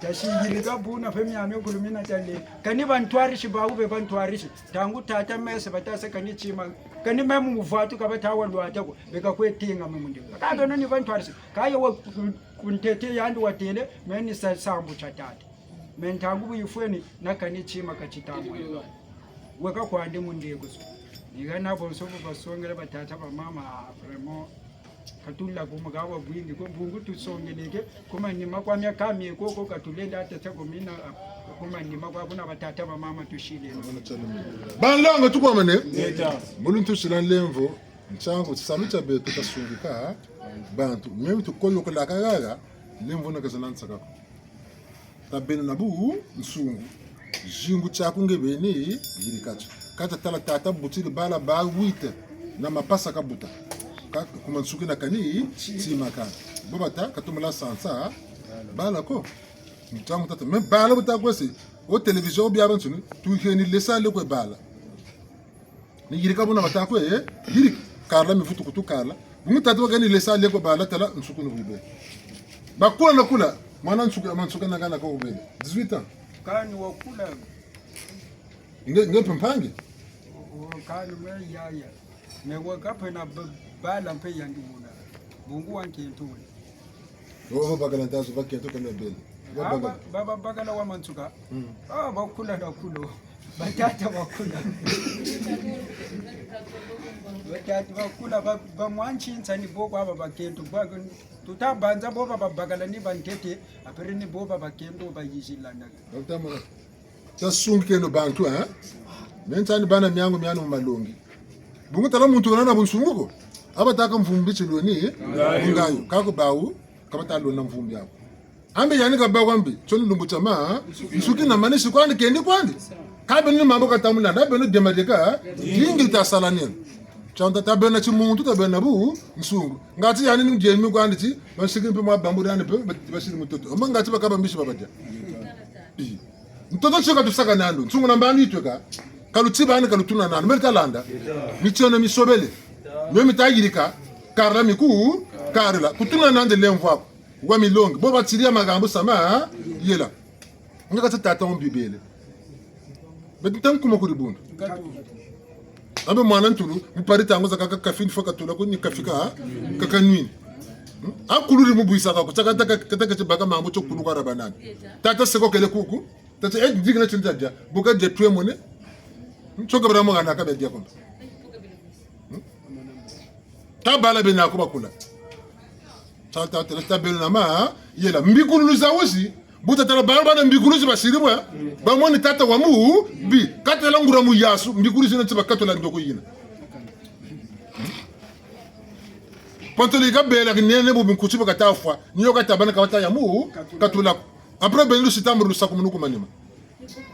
tashingirika buna femi ame kulumina tale kani bantwarishi baube bantwarishi tangu tata mese batase kani chima kani memu muvatu kabatawa lwata ko beka kwetinga memundi kabe noni bantwarishi kaye wa kuntete yandu watele meni sambu chatata mentangu buyifweni nakani chima kachitamu weka kwandi mundego so nigana bonso basongera batata ba mama vraiment katula kumagawa bwingi ko bungu tusongeleke kuma nima kwa myaka mieko ko katulenda atata komina kuma nima kwa kuna batata ba mama tushile banlanga tukwamane buluntu silan lemvo nchango tsamita be tukasungika bantu mimi tukoyo ko lakagaga lemvo nakazanansa kako tabena nabu nsungu jingu chako ngebeni yirikacho kata tala tata butili bala ba 8 na mapasa kabuta kuma nsuki na kani timaka babata katumala sansa bala ko mtamu tata me bala buta kwese o television bi abansuni tu heni lesa le ko bala ni yirika buna bata ko yirik karla mi futu kutu karla bungu tata gani lesa le ko bala tala nsuku no bibe bakula na kula mwana nsuka na kana ko ubele 18 ans kani wakula nge pampangi kani me yaya me wakape na bala mpe yangi muna bungu wanke ntuli bagala ndazo bakento kana bele baba bagala wa mansuka bakula na kulo batata bakula batata bakula ba mwanchi nsani boko aba bakento tutabanza boba babagala ni bantete apere ni boba bakendo bayijilana dokta tasungi no bantu mentani bana myangu myanu malongi bungu tala muntu na bunsunguko abataka mvumbi chiloni ngayo kako bawu kabata lona mvumbi yako ambe yani ka bawu ambe choni lumbu chama nsuki na manishi kwani kendi kwani kabe ni mambo katamula na beno demadeka lingi tasalani chanta tabena chimuntu tabena bu nsungu ngati yani ni jemi kwani ti basiki mpe mabambu dane pe basiri mutoto ngati bakaba mbishi babaja mtoto choka tusaka nando nsungu na mbani itweka kalutiba ni kalutuna nando merita landa michona misobele mimi tayirika karla miku karla kutuna nande lemvwa wa milongi bo batiria magambo sama yela ngaka tata on bibele betan kuma kuribundu abe mwana ntulu mparita ngoza kaka kafini foka tula ko ni kafika kaka nwini akuluri mubuisa kako tsaka taka baka mambo chokulu kwa rabanani tata seko kele kuku tata digna chinjaja buka je twe mone choka bra mo ngana ka be dia kondo ta bala bena ko bakula tata tata bena ma yela mbikulu zawosi buta tala bana mbikulu basiribwa ba moni tata wa mu bi katela ngura mu yasu mbikulu zina tsiba katola ndoko yina pantoli ga bela ki nene bu binkuchiba kata fwa ni yo kata bana kawata ya mu katula après ben lu sitamru lu sakum nuko manima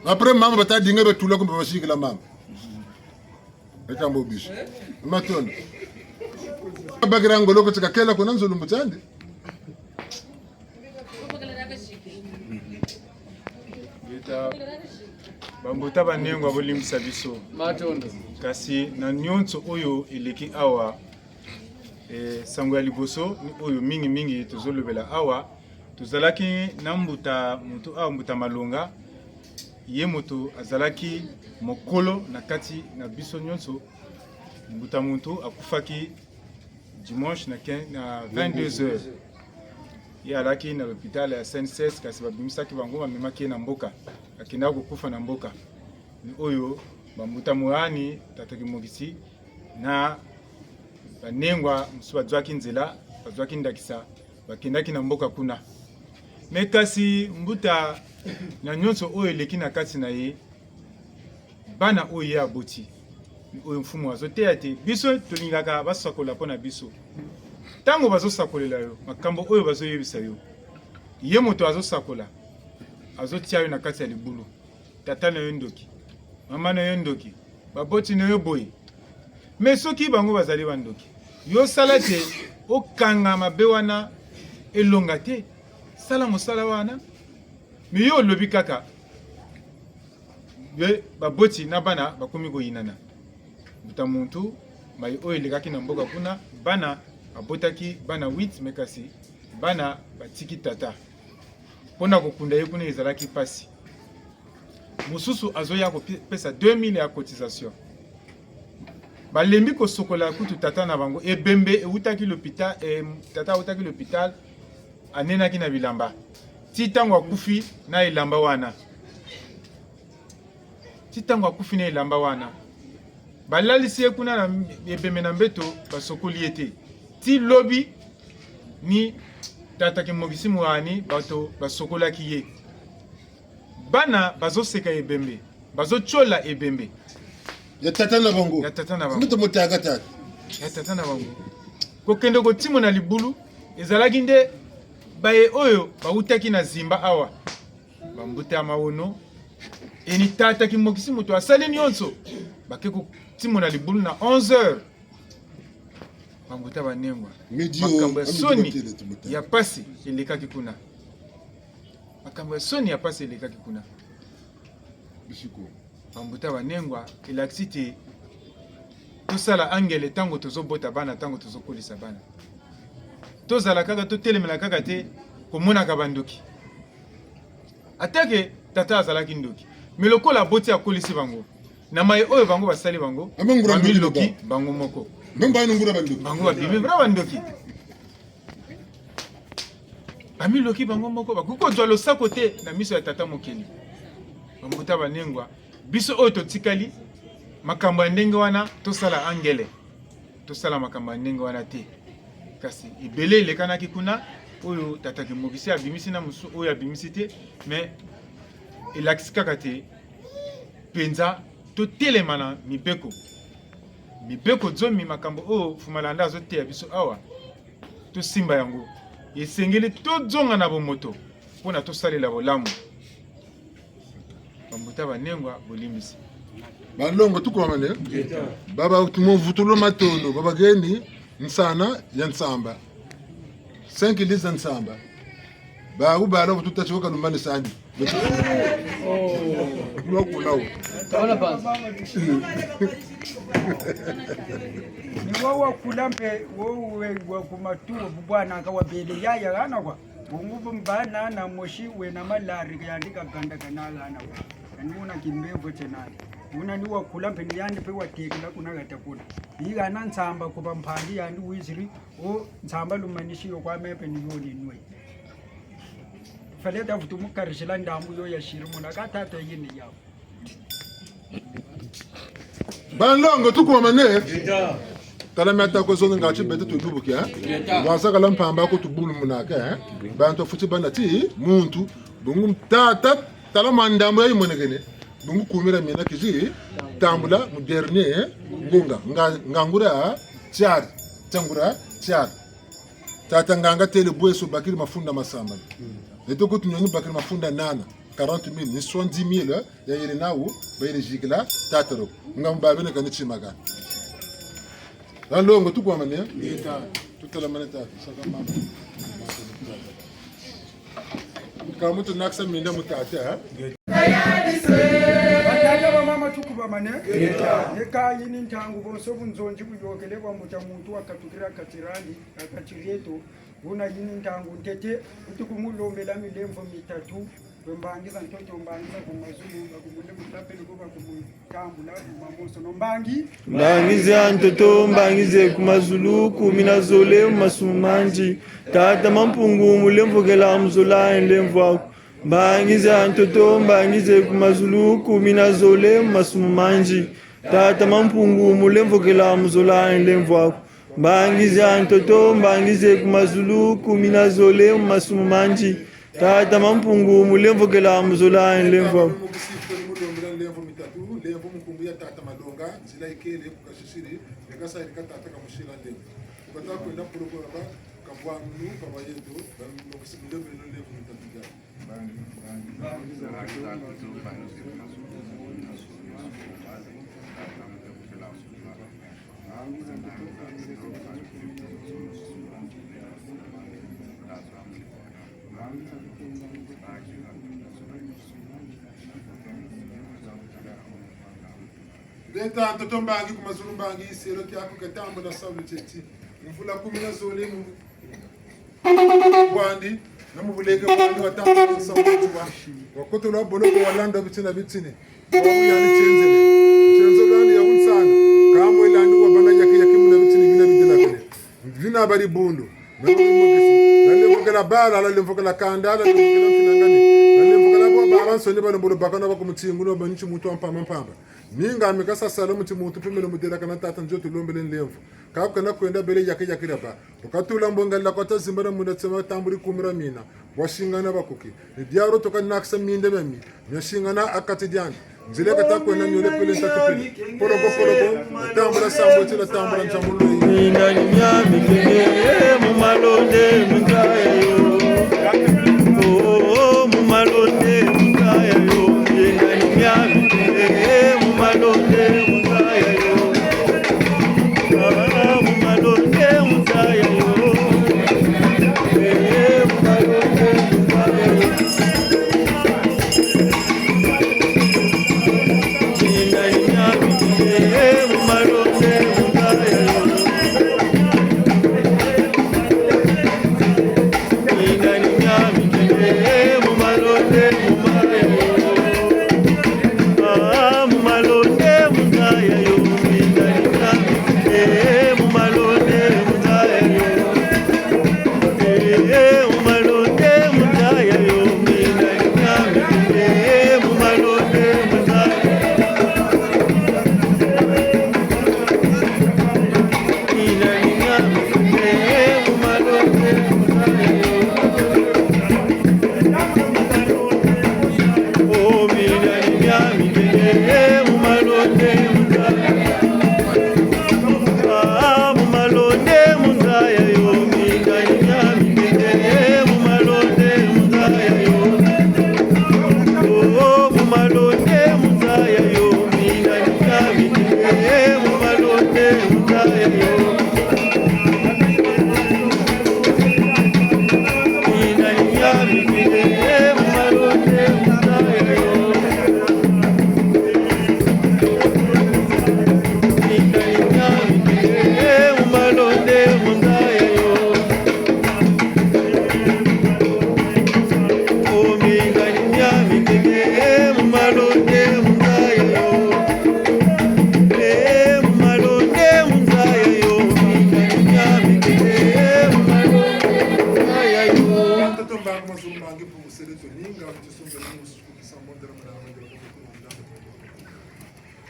après mama bata dinga be tula ko be bashiki la mama eta mbo bish maton bagirango loko tika kela ko nanzo lumbutande bambuta banengo abolimisa biso Matondo. kasi na nyonso oyo eleki awa sango ya liboso ni oyo mingi tozolobela awa tozalaki na mbuta mutu awa mbuta malonga ye moto azalaki mokolo na kati na biso nyonso mbuta mutu akufaki dimanche na 22h ye alaki na l'hôpital ya SNCS kasi babimisaki bango bamemaki na mboka akendaki kokufa na mboka ni oyo bambuta moyani tataki mokisi na banengwa mosusu bazwaki nzela bazwaki ndakisa bakendaki na mboka kuna me kasi mbuta na nyonso oyo eleki na kati na ye bana oyo ye aboti oyo mfumu azoteya te biso tolingaka basakola mpo na biso ntango bazosakolela yo makambo oyo bazoyebisa yo ye moto azosakola azotia yo na kati ya libulu tata na yo ndoki mama na yo ndoki baboti na yo boye me soki bango bazali bandoki yo sala te okanga mabe wana elonga te sala mosala wana me yo olobi kaka ye baboti na bana bakomi koyinana buta muntu mai oyo elekaki na mboka kuna bana abotaki bana 8 me kasi bana batiki tata mpona kokunda ye kuna ezalaki pasi mosusu azoya kopesa 2000 ya cotisation balembi kosokola kutu tata na bango ebembe eutaki l'hôpital tata eutaki l'hôpital anenaki na bilamba ti ntango akufi na elamba wana balalisi ye kuna na ebembe na mbeto basokoli ye te ti lobi ni tataki mokisi moyani bato basokolaki ye bana bazoseka ebembe bazochola ebembe ya tata na bango mbeto motaga tata ya tata na bango kokende kotimo na libulu ezalaki nde baye oyo bautaki na zimba awa bambuta ya mawono eni tataki mokisi moto asali nyonso bake kotimo na libulu na 11h bambuta banengwa makambo ya soni ya pasi elekaki kuna bambuta banengwa elakisi te tosala angele ntango tozobota bana ntango tozokolisa bana tozala kaka totelemela kaka te komonaka bandoki atake tata azalaki ndoki me lokola aboti akolisi bango na mai oyo bango basali bango bamiloki bango moko bango babimi vra bandoki bamiloki bango moko bakoki kozwa losako te na miso ya tata mokili bambuta banengwa biso oyo totikali makambo ya ndenge wana tosala angele tosala makambo ya ndenge wana te kasi ebele elekanaki kuna oyo tataki mokisi abimisi na mosu oyo abimisi te me elakisi kaka te mpenza totelema na mibeko zomi makambo oyo Fumalanda azoteya biso awa tosimba yango esengeli tozonga na bomoto mpona tosalela bolamu bambuta banengwa bolimbisi balongo tukomane baba tumovutulo matondo baba geni nsana ya nsamba 5 liza nsamba ba ubala tutachikoka lumani sandi lokulawo Taona banza. Ni wawa kulampe wowe wakumatuwa bubwana akawa bele yaya gana kwa bungubu mbana na moshi we na malari yandika ganda kanala ana kwa nuna kimbevo chenani una ni wakulampe ni yandi pe watekela kuna gatakuna yiga na nsamba kuba mpandi yandi wiziri o nsamba lumanishi yo kwa mepe ni yoni nwe faleta futumukarishila ndambu yo ya shirimu na katata yini yao balongo tukomane tala meta ko zonga ngachi bete to dubuki wasa kala mpamba ko tubulu munaka bantu futi banati muntu bungu tata tala mandamu ya imonegene bungu kumira mina kizi tambula mu dernier ngunga ngangura char tata nganga tele bweso bakiri mafunda masamba leto kutunyoni bakiri mafunda nana 40,000 ni 70,000 ya yele nawo ba yele jigla tataro ngamba bene kan chimaga longo tu kwa mane tutala mane tata saka mama kama tu naksa minda mutata batata ba mama tukuba mane eka yini ntangu bonso bunzonji kujokele kwa muntu akatukira katirani akachirieto una yini ntangu ntete utukumulombela milemvo mitatu wembangiza ntoto mbangiza kumazulu bakumule mutapeli kuba kumutambula mamoso nombangi mbangiza ntoto mbangize kumazulu kumina zole masumanji tata mampungu mulemvogela mzola endemvo mbangiza ntoto mbangize kumazulu kumina zole masumanji tata mampungu mulemvogela mzola endemvo mbangiza ntoto mbangize kumazulu kumina zole masumanji tata mampungu mulemvogela mzola endemvo levo mkumbuya tata madonga zila ikele kukashishiri nekasa ilikatata kamushila levo ukataka kwenda puloko ba kabwangu kabayeto bamukusimule bino levo mitatuja Denta ntoto mbangi kumazulu mbangi isero kyako katambo na sawu cheti mvula 10 zole mu bwandi namubuleke bwandi watambo na sawu tuwa wakoto la boloko walanda bitina bitine wabu yani chenze landi ya unsana kamwe landi wabana yake muna bitine bina bidela kale vina bari bundu nale vogala bala nale vogala kanda nale vogala finangani nale vogala bo baba sone bana bolo bakana bakumutsingu no banchi mutu ampamba ninga mikasa salamu timuntu pimelo mudela kana tata njoto lombele nlemvu kana kwenda bele yake raba ukatula mbonga la kota zimbara munda tsema tamburi kumira mina washingana bakuki diaro to kana naksa minde memi nyashingana akati diani nzile kata kwenda nyole pele tatupele poroko tambura sambo tila tambura nchamulo ina nya mikenge mumalonde mungayo oh mumalonde mungayo ina nya mikenge mumalonde mungayo mumalonde mungayo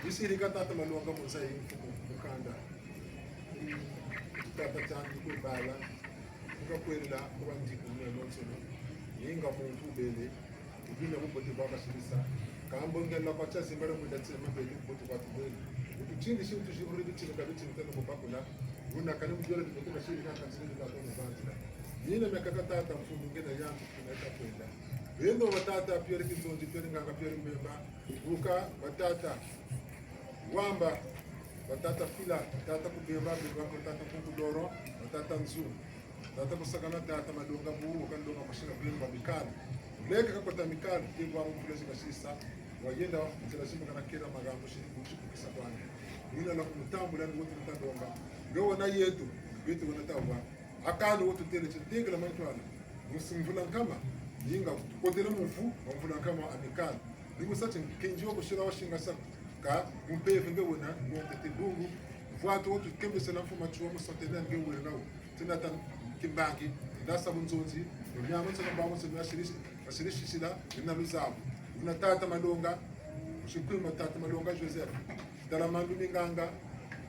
Isirika tata malonga musa mukanda tata changu kubala ukakwenda kwandiko nonsono yinga muntu bele ubina kubote baba shirisa kambongela kwacha simbara mudatse mabele kubote kwatu bele ukuchindi shintu shiburi bichini kabiti mtano kubakula una karibu jora nimekuwa shiri kaka kansini kwa kwanza nina mikakatata mfumo mwingine yangu tunaweza kwenda wendo watata pia kinzonji pia nganga pia mbemba buka watata wamba watata fila watata kubemba watata kukudoro watata nzuru watata kusakana tata madonga buru kandonga mashina bemba mikali leka kakota mikali kibwa mfulezi kasisa wayenda mtelazimu kana kera magambo shiri kuchukisa kwana nina la kumtambu la wote mtandonga ngawa na yetu yetu wanatawa akani wote tele chintinga la mantwana musimvula kama yinga kodela mufu wamvula kama amikali ndiko sathi kenjiwa kushira washinga saka ka mumpeve ngewona ngotete bungu vwatu wote kembese na mfuma chuwa musantena ngewona nawo tinata kimbangi ndasa bunzonzi nyama tsana bawo tsana shirishi sila ina luzabu unatata malonga ushikuma tata malonga Joseph dala mandu minganga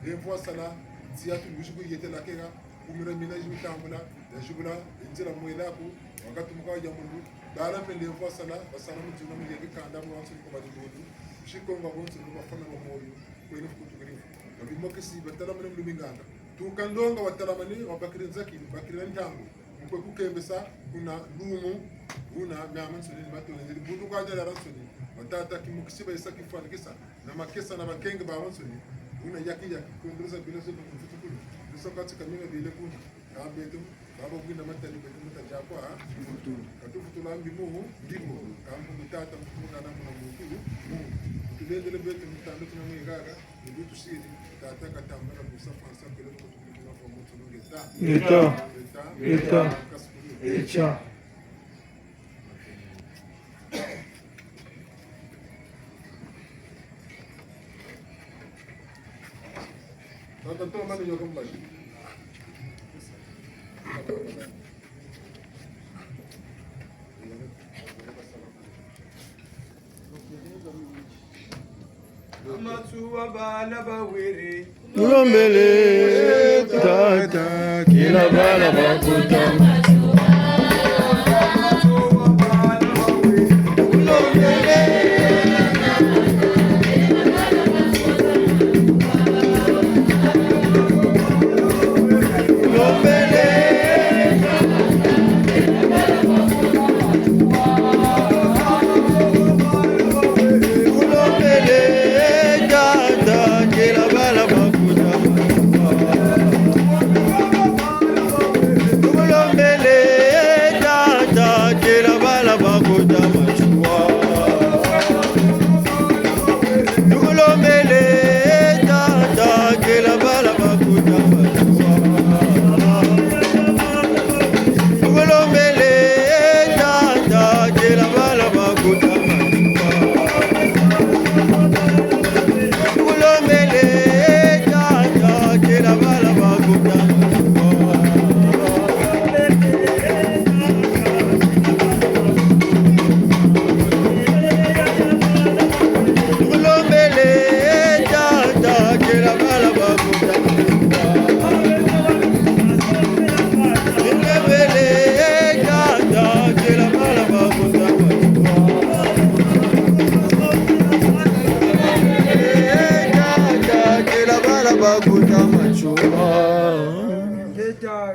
emvwa sala ziyatu ngushiku yetela kega umira mina jimitambula yashubula injira mwelaku wakati mkaja mundu dala pende emvwa sala basala mutuna muyeke kanda mwansu ko badi mundu shikonga bonse no bafana mo moyo ko ina kutugiri abimoke si batala mana minganga tukandonga wataramani wabakiri zaki bakiri ntango mkwe kukembesa kuna lumu una nyamansu ni matone ndi bundu kwa jala ransoni watata kimukisiba isa kifana kisa na makesa na bakenge ba ransoni una yakija kuendeleza bila sababu kufutukulu ndio katika mimi bila kuna kabetu baba kwina matani betu mtajakwa katufu tulambi muhu ndimo kambu mtata mkuna na mtu tulendele betu mtando tunamwigaga ndio tusiri tata katambana kusafansa kile kutukuna kwa mtu ngeta eta Tanto mano yo kembali. Amatsuwa bala bawere. Ulombele tata kila bala bakuta. Amatsuwa bala bawere. Ulombele.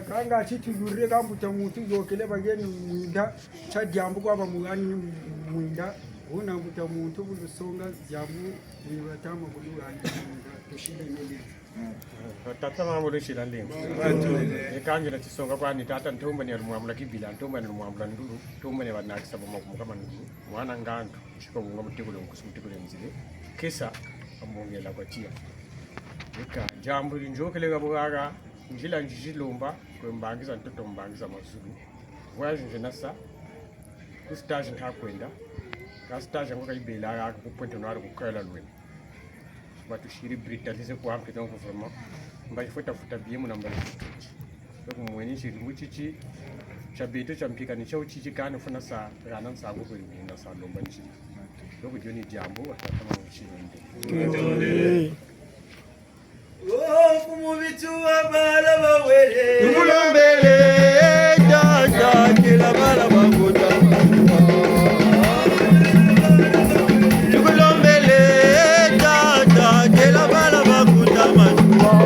Kanga chitulure kambuta mutu yokele bageni mwinda chadyambu kwaba muani mwinda una mbuta muntu bulusonga jamu nibatama buluranga tushinde yeli tata mambo lishila lingo ekangira chisonga kwani tata ntomba ni alumwamula kibila ntomba ni alumwamula nduru ntomba ni banakisa bomakumu kama nduru mwana ngandu shiko ngoma mutikule mukusumutikule mzile kesa amongela kwa tia eka jambo linjokele gabugaga njila njilomba kwembangiza ntoto mbangiza mazulu voyage nje nasa ku stage ntakwenda ka stage ngoka ibela ga ku point no ari kukhela lweni batu shiri brutalize kwa ampe donc vraiment mba ifuta futa bien mu namba donc mweni shiri muchichi chabeto champika ni chau chichi kana funa sa ranan sa go kweli na sa lomba nchi donc joni jambo atatama nchi Kumubitua bala bawere Ulombele jaja kila bala bakuta Ulombele jaja kila bala bakuta majua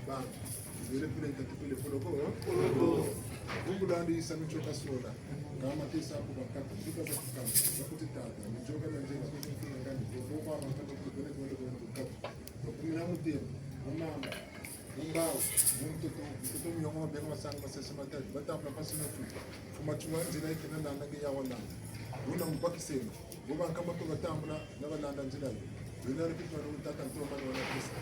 ba vile vile itatupile poloko Mungu landi samichoka soda kama tisa hapo bakati fika za kukama za kutitata nijoka na njema kwa kufika ndani kwa kwa mapata kutokana kwa kukata kwa kumina mutia mama mbao mtoto mnyongo benga masanga masese matatu batapla pasina futa fumachuma nzira ikina ndanage ya wala una mpaki sema goba kama to batambula nabalanda nzira wena ripitwa no tata ntoma na pesa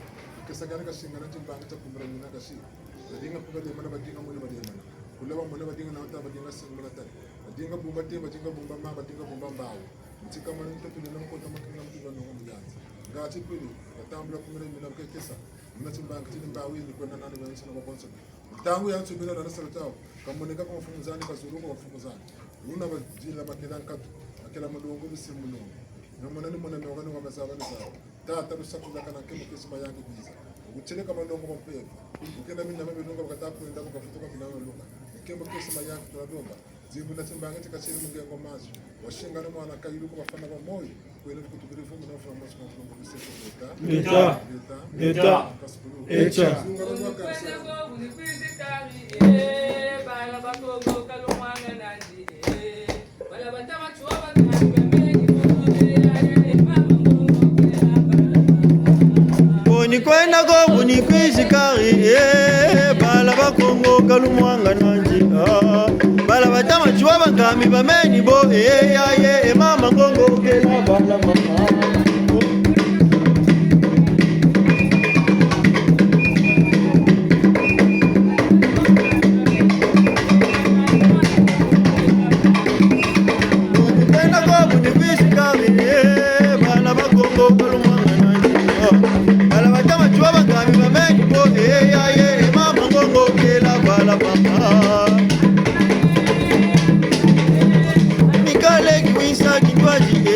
kesa gana kashingana timbanga ta kumra mina kashi dinga pugale mana badinga mole badinga kula ba mole badinga na ta badinga singala ta badinga bumba te badinga bumba ma badinga bumba mbao ntika mana ntoto na ko ta makina mtuba no mjanza ngati pili batambula kumra mina kesa mina timbanga timbawe ni kwenda nani wa nsana kwa bonso tangu ya nsubira na nasala tao kamoneka kwa mfumuzani kazuru kwa mfumuzani una bajila makina nkatu akela madongo bisimuno namona ni mona mewagana wa mazaba ni sawa tata rusakuza kana kemo kesima yangu biza ucheleka mandongo kwa mpepo ukenda mimi na mimi ndongo wakatapu ndio kwa kutoka bila luka kemo kesima yangu tunadonga zimbu na timbanga tikachiri mungengo mazo washinga no mwana kayiru kwa bafana ba moyo kwene kutubirifu mna funa mwa kwa kwa biseko eta echa Kwenda go ni kwishikari bala bakongo kalumwanga nanji bala batama chwa bangami bameni bo ya mama ngongo kela bala mama kwenda go ni kwishikari bala bakongo kalumwanga nanji bala batama chwa bangami bameni bo ya mama ngongo kela bala mama Mikale kiwisa kinywaji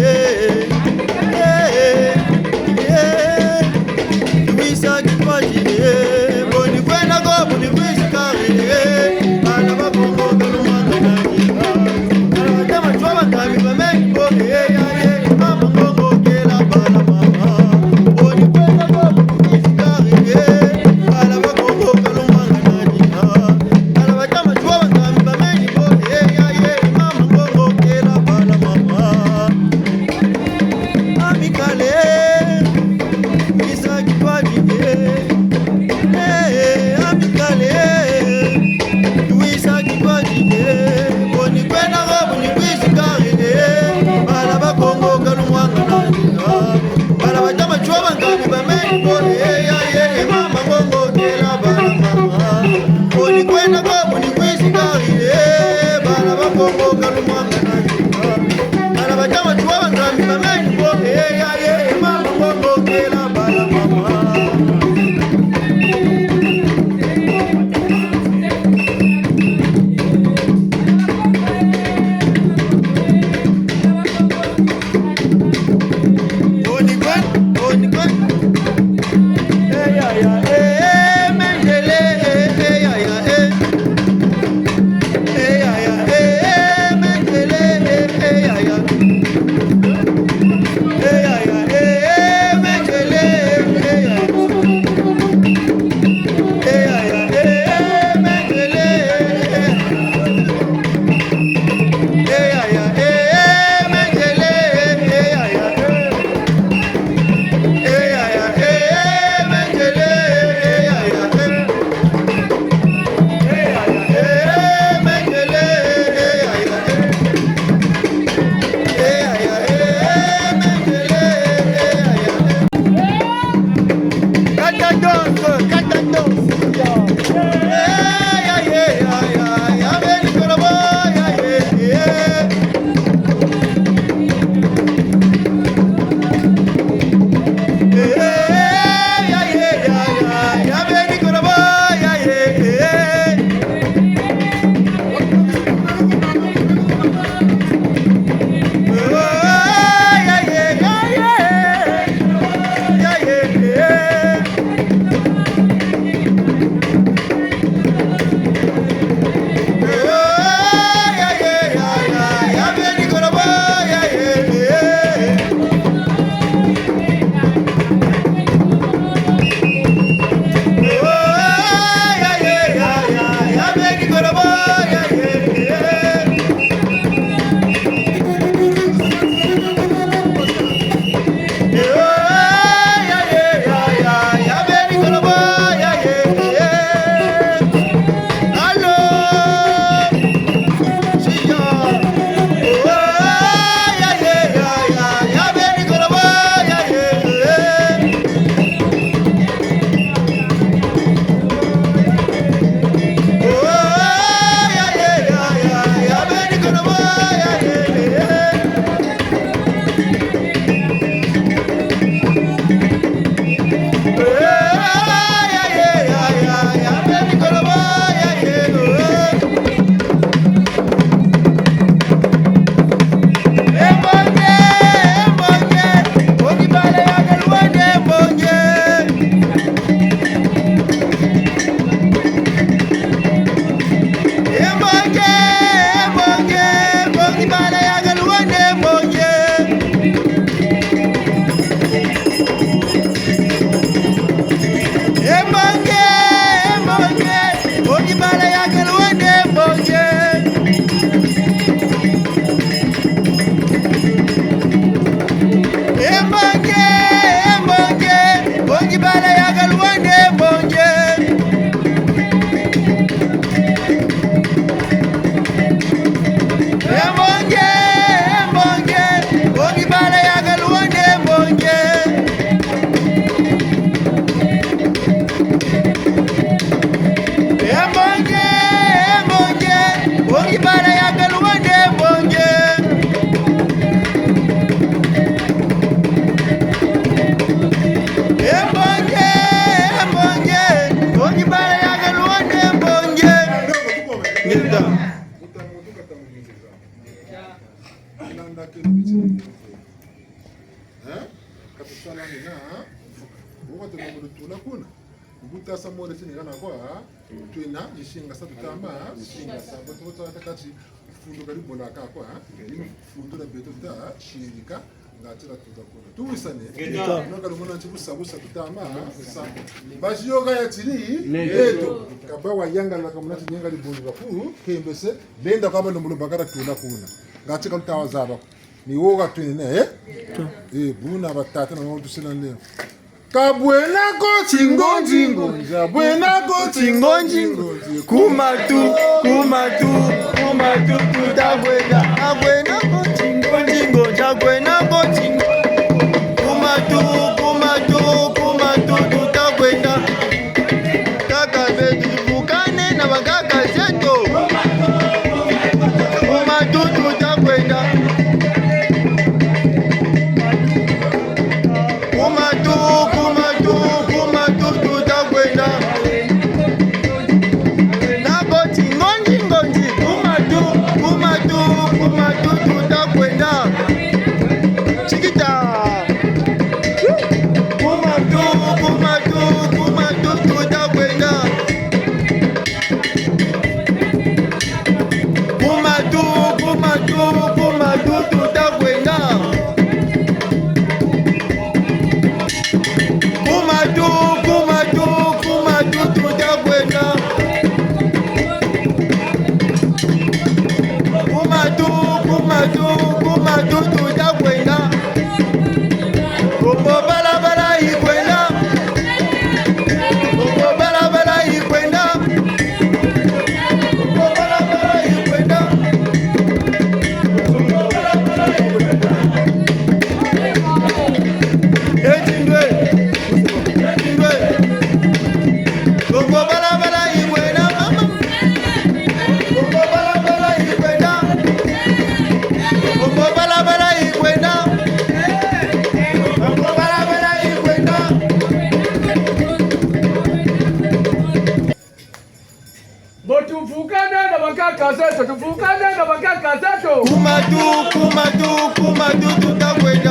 mambo tula kuna buta sa mole sini kana kwa twina jishinga sa tutama jishinga sa boto atakati fundo karibu la kwa fundo la beto da shirika ngatira tutakona tuwisane noka lumona ntibusabusa tutama sa bashiyoga yatili leto kabawa yanga la kamunati nyenga libulu bafu kembese lenda kwaba lombolo bakara tula kuna ngatika lutawa zaba ni woga twine buna batata na mwa tusina leo kabwena ko chingonjingo jabwena ko chingonjingo kumatu tutagwenda abwena ko chingonjingo jabwena ko chingo kumatu tutagwenda kaka betu tuvukane na bakaka zetu kumatu tutagwenda kumatu tutagwenda kumatu tutagwenda kumatu tutagwenda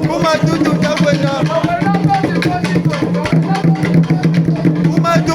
kumatu tutagwenda Kumatu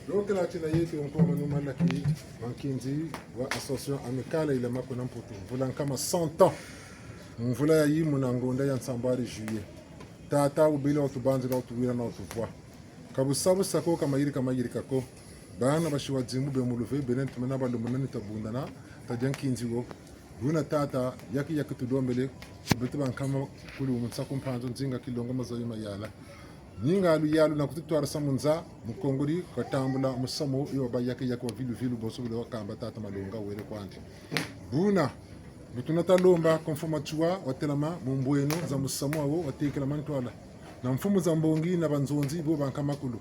Donc la tina yetu on manuma laki mankinzi wa association amicale ile mako na mputu vula kama 100 ans mvula ya yi munangonda ya nsambari juillet tata ubile otubanzi la otuwira na otuvwa kabusabu sako kama yiri kako bana bashiwa dzimbu be muluve benen tumena balumunani tabundana tajankinzi wo buna tata yaki tudombele bitu bankama kuli umunsaku mpanzo nzinga kilongo mazoyima yala ninga alu yalu na kututwara samunza mukongori katambula musamo yo bayake wa vilu boso bile wakamba tata malonga wele kwandi buna butunata lomba konfoma chua watelama mumbweno za musamo awo watekela mantwala na mfumu za mbongi na banzonzi bo bankama kulu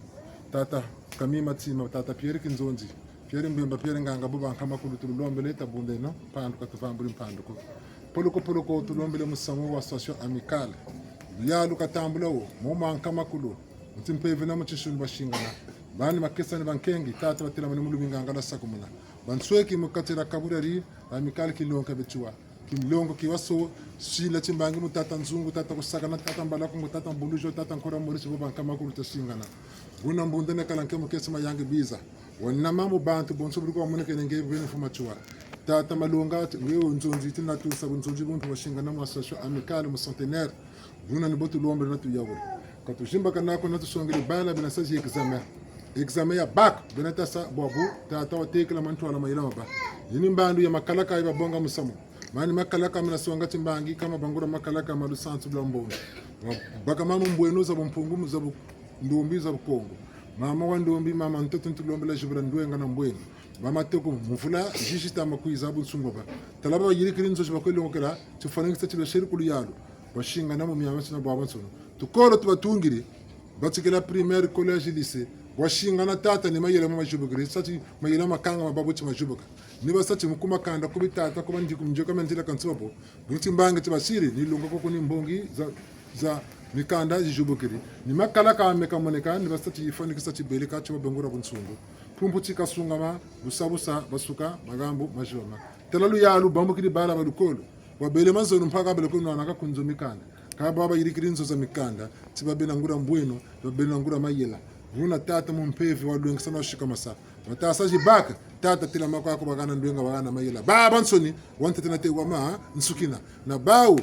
tata kamima tima tata Pierre kinzonzi Pierre mbemba Pierre nganga bo bankama kulu tulombele tabunde no pandu katuvambuli mpandu ko poloko tulombele musamo wa association amicale yalu katambula wo momanka makulu mtimpeve na mchishuni bashingana bani makesa ni bankengi tata batela mani mulubinga ngala sakumuna bansweki mukatira kaburari amicale kilonka betua kimlongo kiwaso shila chimbangi mutata nzungu tata kusakana tata mbalaku mutata mbulujo tata nkora muri bo banka makulu tashingana buna mbundene kalanke mukesa mayange biza wanama mu bantu bonso buri ko muneke ngebe bene fumachua tata malonga ngeo nzonzi tina tu sabu nzonzi buntu bashingana mu association amicale mu centenaire buna ni botu lombe na tu yawo katujimba kanako na tu songeli bana bina saji examen ya bac bina tasa bobu tata watekela mantu ala mayila maba yini mbandu ya makalaka iba bonga musamo mani makalaka mina songa timbangi kama bangura makalaka malu santu blombo baka mama mbwenu za bompungumu za ndombi za Kongo mama wa ndombi mama ntoto ntulombe la jibra ndwenga na mbwenu mama toko mufula jishita makuiza bunsungoba talaba yiri kirinzo chibakwelo ngokera tufaningisa chibe shirikulu yalo bashinga na mu myamasi na baba nsono tukoro tubatungiri batsikela primaire collège lycée washinga na tata ni mayela mama jubugiri sati mayela makanga mababu chima jubuka ni basati mukuma kanda kubitata kuba ndi kumjoka mentela kansobo buti mbange tibasiri ni lunga koko ni mbongi za mikanda jubugiri ni makala ka meka moneka ni basati ifani kisati beleka chiba bengura bunsungu pumputi kasungama busabusa basuka magambo majoma telalu yalu bambu kidi bala balukolo wabele manzo mpaka bele kuno anaka kunzo mikanda ka baba yirikirinzo za mikanda tibabena ngura mbweno babena ngura mayela vuna tata mumpevi walwenga sana ushika masa watasa jibaka tata tila makako bagana ndwenga bagana mayela baba nsoni wante tena te wama nsukina na bawo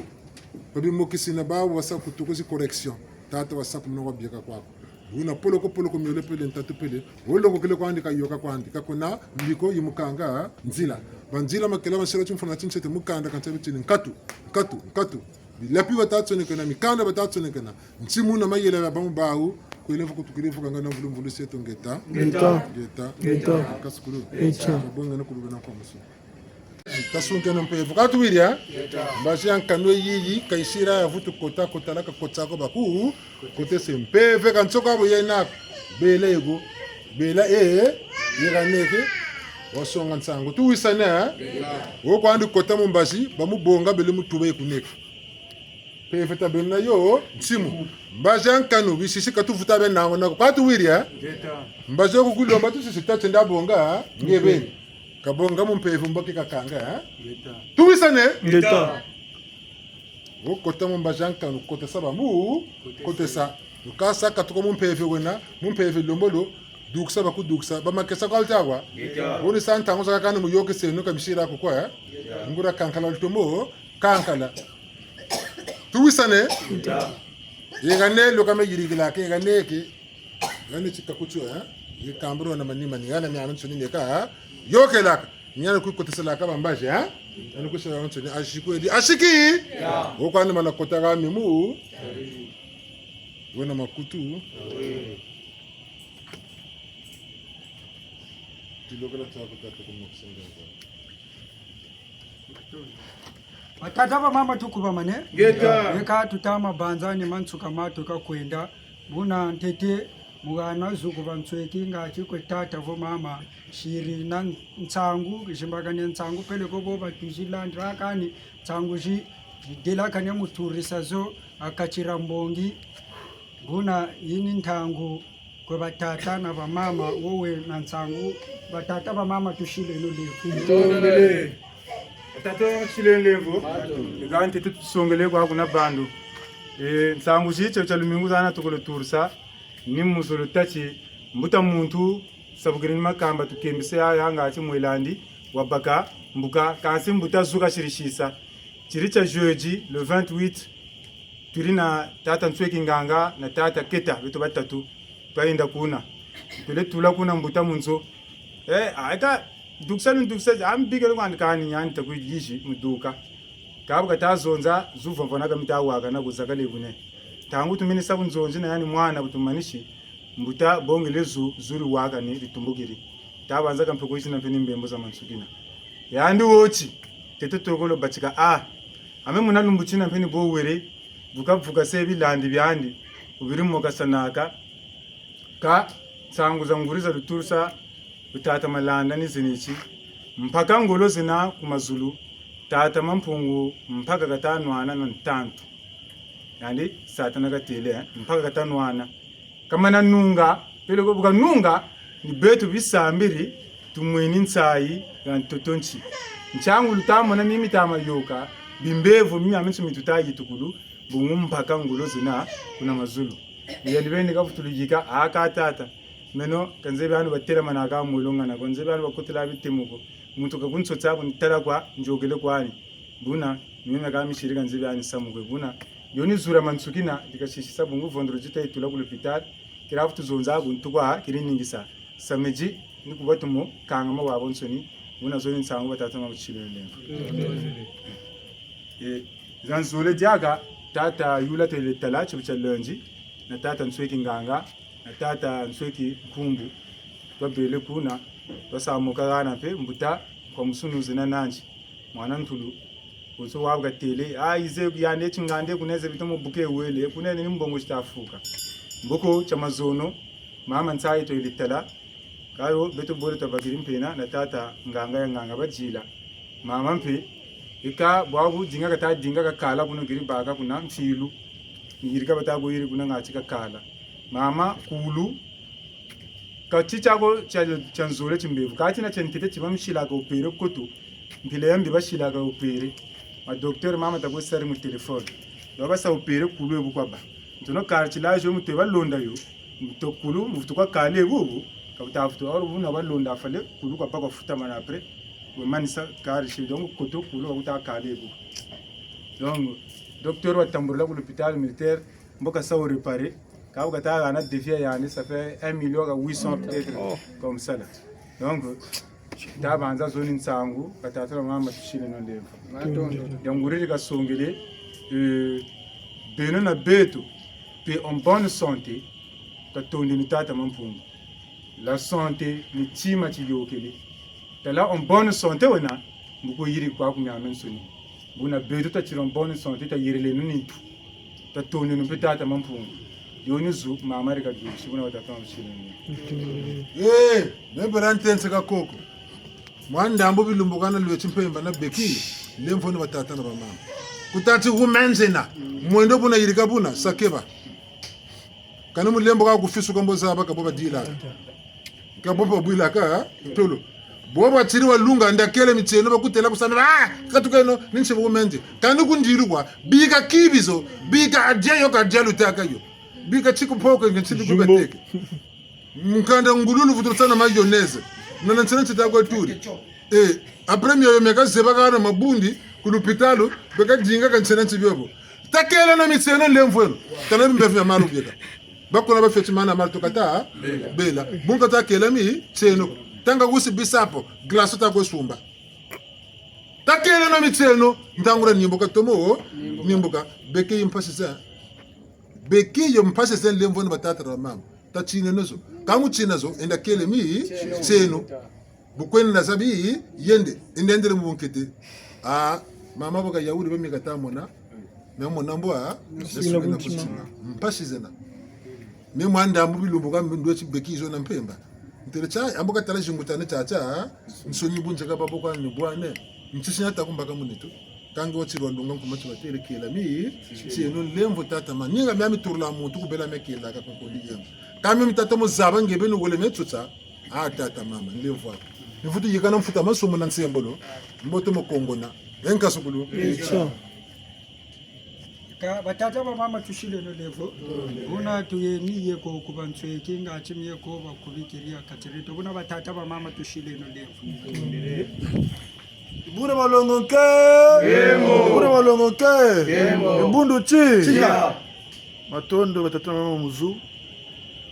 babi mokisi na bawo wasa kutukozi correction tata wasa kumno wabieka kwako vuna poloko myole pele ntatu pele wolongo kile kwandika yoka kwandika kuna ndiko yimukanga nzila banzila makela masira chumfana chinchete mukanda kantabe chini nkatu lapi watatsone kana mikanda watatsone kana ntsimu na mayela ba bamu kwelevu kutukirifu kanga na mvulu seto ngeta kasukuru bonga na kulubena kwa musu tasunke na mpevu katuwiria bashi ankano yiyi kaishira ya vutu kota laka kotsako baku kote sempeve kantsoko abo yena belego bela yiraneke wasonga nsango tuwisana wo kwandi kota mumbashi bamubonga bele mutuba yekuneka pefeta belna yo nsimu mbaja nkanu bisisi katuvuta be nango nako katuwiria mbaja kukulomba tusisi tatenda bonga ngebe kabonga mumpevu mboke kakanga tuwisane Ngeta wo kota mumbaja nkanu kota saba mu kota sa ukasa katuko mumpevu wena mumpevu lombolo duksa baku duksa bamakesa kwaltawa woni santa ngo saka kanu muyoke senu kabishira ko kwa ngura kankala ltomo kankala tuwisane yegane lokame yirigila ke yegane ke ngani chikakucho yikambro na manima ngana myana nsoni neka yoke laka nyana ku kotesela ka bambaje ani ku shara nsoni ashikwedi ashiki okwani mala kotaga mimu wona makutu tilogala tsakutata kumuksenga Watata ba mama tukuba mane eka tutama banzani mansuka matoka kwenda buna ntete mugana zuku bantsweki ngati kwetata vo mama shiri na ntsangu jimbakane ntsangu pele ko bo batujilanda kani ntsangu ji dela kane muturisa zo akachira mbongi buna yini ntangu kwa batata na ba mama wowe na ntsangu batata ba mama tushile no lefu Tato chile levo, gante tutusongele kwa kuna bandu. nsangu chicho cha lumingu zana tukolo tursa ni musolo tachi mbuta muntu sabugirini makamba tukembise yanga achi mwelandi wabaka mbuka kansi mbuta zuka shirishisa chiricha jeudi le 28 turina tata nsweki nganga na tata keta bitu batatu twaenda kuna tule tula kuna mbuta munzo aka duksa ambigelo kwandikani yani takuyishi muduka kabuka tazonza zuvavanaga mitawaga na kuzakale bune tangu tumini sabu nzonzi na yani mwana butumanishi mbuta bongelezu zuri waga ni litumbugiri tabanza kampeko ishi na peni mbembo za mansukina yandi wochi tete tokolo bachika ame muna lumbuchina peni bowere bukavuga sebi landi byandi ubiri mokasanaka ka sangu zanguriza lutursa utata malanda ni zinichi mpaka ngolo zina kumazulu tata mampungu mpaka katanwana na ntantu yani satana katele mpaka katanwana kama na nunga pele ko buka nunga ni betu bisambiri tumweni nsai ya ntotonchi nchangu lutamo na mimi tama yoka bimbevu mimi amensu mitutaji tukulu bungu mpaka ngolo zina kuna mazulu yalibeni kafutulujika akatata meno kanzebe hanu batera manaka mulonga na kanzebe hanu bakotela bitemuko muntu kakuntsotsa kuntara kwa njogele kwani buna mimi kama mishirika nzebe hanu samugwe buna yoni zura mansukina dikashishisa bungu vondro jita itula ku hospital kirafutu zonza kuntukwa kiriningisa sameji nikubatumo kangama wabonsoni buna zoni nsangu batata mabuchilele zanzule jaga tata yula tele talachi buchalonji na tata nsweki nganga na tata nsweki kumbu twabele kuna twasamuka gana pe mbuta kwa musunuzi na nanji mwana ntulu uso wabga tele ize yande chingande kuneze bitomo buke wele kunene ni mbongo chitafuka mboko cha mazono mama nsai to ilitala kayo beto bole tabagiri mpena na tata nganga bajila mama mpe ika bwabu dinga kata dinga kakala kuno giri baga kuna mfilu ngirika batago yiri kuna ngachika kala mama kulu kachichago chanzole chimbevu kati na chentete chibamshila ka opere koto mpile yambi bashila ka opere ma docteur mama tago sari mu telefone baba sa opere kulu ebu kwaba ntono karchila jo muteba londa yo mutokulu mufutukwa kale ebu kabutafutu aro buna balonda afale kulu kwa paka futa mana apres we manisa karchi donc koto kulu bakuta kale ebu donc docteur wa tamburla ku l'hôpital militaire mboka sa réparer quand vous avez un défi, ça fait 1,8 million peut-être comme ça. Donc, tu as une zone de sangu, tu as un match dans le donc, vous avez un songele, ben on a beto, puis en bonne santé, tu as ton unité à mon la santé, ni tima ti yokele. Tu là en bonne santé, on a beaucoup yiri quoi comme un mensonge. Vous avez beto, tu as en bonne santé, tu as yiri le nunitu, tu as ton unité à mon yoni zu mama rika dushi kuna watatu mshileni neberantense ka koko mwanda ambo bilumbukana lwe chimpemba na beki lemfoni watata na mama kutati humenzena mwendo buna yirika buna sakeba kana mulembo ka kufisu kombo zaba ka boba dila ka boba bwila ka tolo boba tiri walunga ndakele miteno bakutela kusana katukeno ninche bumenje kana kundirukwa bika kibizo bika ajeyo ka jalutaka yo bika chiku poke ngechili kubateke mukanda ngululu vutursana mayonnaise nana ntsana chitako turi après miyo meka zeba kana mabundi ku hospital beka jinga kantsana tsibyebo takela na mitseno lemvwelo kana mbefu ya maru beka bakona bafeti mana maru tokata bela bunga takela mi tseno tanga kusi bisapo glaso tako sumba takela na mitseno ndangura nyimboka tomo nyimboka beke impasisa beki yo mpase sen lemvoni batata ra mama tachine nozo kamu chinazo enda kele mi seno bukweni na sabi yende indendele mubonkete mama boka yauri bemi katamona memo nambwa mpase zena me mwanda mubilumbu ka ndo chi beki zo na mpemba nterecha amboka tala jingutane chacha nsonyi bunje ka babo kwa ni bwane ntisinya takumbaka munitu kango chirondonga kumachi batele kela mi cheno lemvo tata maninga myami turla muntu kubela mekela ka konkoli yam kami mtata muzaba ngebe no gole metsutsa tata mama lemvo nifuti yikana mfuta masomo na nsembolo mboto mokongona enka sukulu ka batata ba mama tushile no levo una tuyeniye ko kubantswe kinga chimye ko bakubikiria katirito una batata ba mama tushile no levo Buna malongo ke Buna malongo ke Mbundu chi Matondo batata mama muzu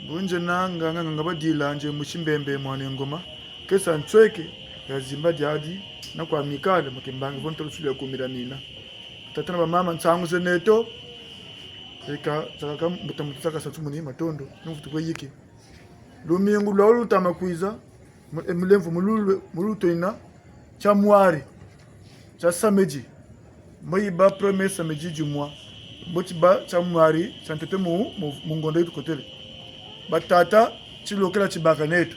Bunje nanga nganga badila nje mushimbembe mwane ngoma kesa nchweke ya zimba jadi na kwa mikale mkimbangi vonto lusule kumira nina tatana ba mama ntsangu zeneto eka tsaka mutamutsaka satsumuni matondo nufutu kwa yiki lumingu lolu tamakwiza emlemvu muluto ina cha mwari cha sameji moyiba premier sameji du mois boti ba cha mwari santete mu ngondo yitu kotele batata chilokela chibaka netu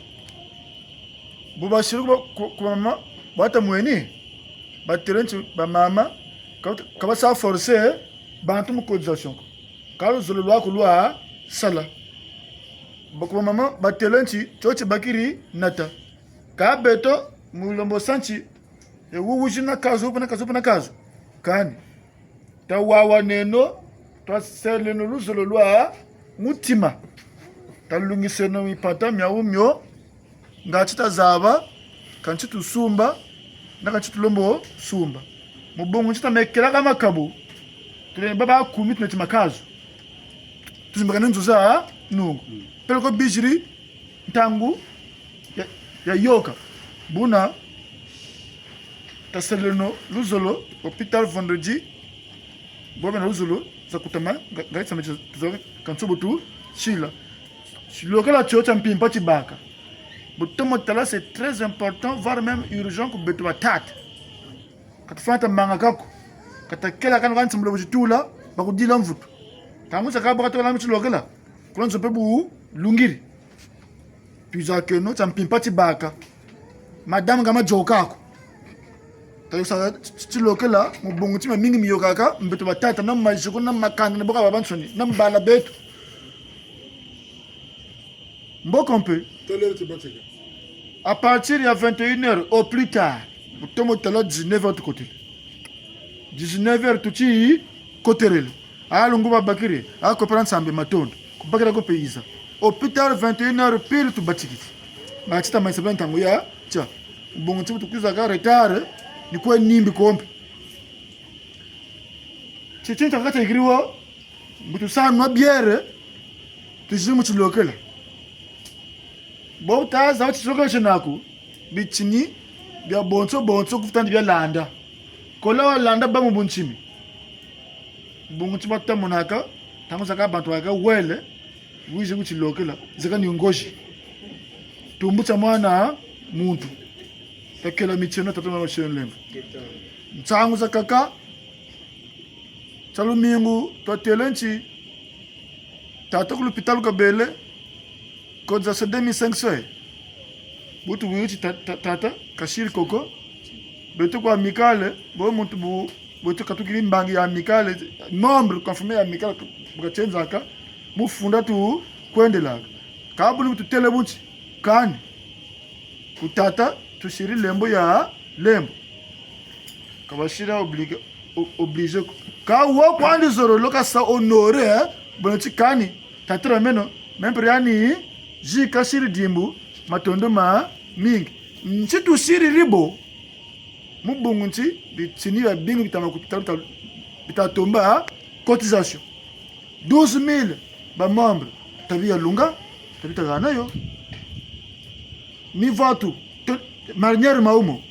bubashiru kwa mama bata mweni baterenchi ba mama kaba sa forcer bantu mu cotisation kalu zolo lwa kulwa sala bako mama batelenchi chochi bakiri nata ka beto mulombo sanchi ewuwujina kazo na kazo kani tawawa neno twaseleno luzolo lwa mutima talungiseno mipata myawumyo ngachita zaba kanchitu sumba na kanchitu lombo sumba mubongo nchita mekela kama kabu tule baba kumi tunati makazo tuzimbakana nzuza nungu pelo ko bijiri ntangu ya yoka buna taseleno luzolo hospital vendredi bobe na luzolo za kutama ngaitsa mecho tuzoka kanchobo tu chila chilokela chocha mpimpa chibaka butomo tala c'est très important voire même urgent ko beto batata katafata manga kako katakela kana kanthi mlo bujitula bakudila mvuto kamusa ka bakato la mchilokela kulonzo pebu lungiri tuza keno champimpa chibaka madame kama jokako tayo sa chilokela mubungu chima mingi miyokaka mbeto batata na majiko na makanda na boka babansoni na mbala beto mboko un peu à partir de 21h au plus tard tomo tala 19h tu côté 19h tu chi côté alungu babakiri a comprendre sambe matondo kubakira ko peiza au plus tard 21h pile tu batikiti batita mai sabenta ngoya cha bongo tu kuza ka retard ni kwa nimbi kombe chichinta kata igriwo butu sanwa biere tu jimu chilokela bota za chisoka chenako bichini bya bonso kufutandi bya landa kola wa landa ba mu bunchimi bunchi bata monaka tango saka bantu aka wele wize kuchilokela zaka ni ngoshi tumbucha mwana muntu takela micheno tatoma macheno lembo ntsangu zakaka chalumingu twatelenchi tata ku l'hôpital kabele koza se 2500 butu buti tata kashiri koko beto kwa mikale bo muntu bu boto katukiri mbangi ya mikale nombre confirmé ya mikale bukachenza ka mufunda tu kwendela kabulu butu tele bunchi kani kutata tushiri lembo ya lembo kabashira obligé ka wo kwandi zoro loka sa honore bonchi kani tatira meno mempriani jika shiri dimbu matondo ma mingi nchitu shiri ribo mubungu nchi bitini ya bingi bitama kupita bitatomba cotisation 12000 ba membre tabia lunga tabita gana yo ni vatu marnière maumo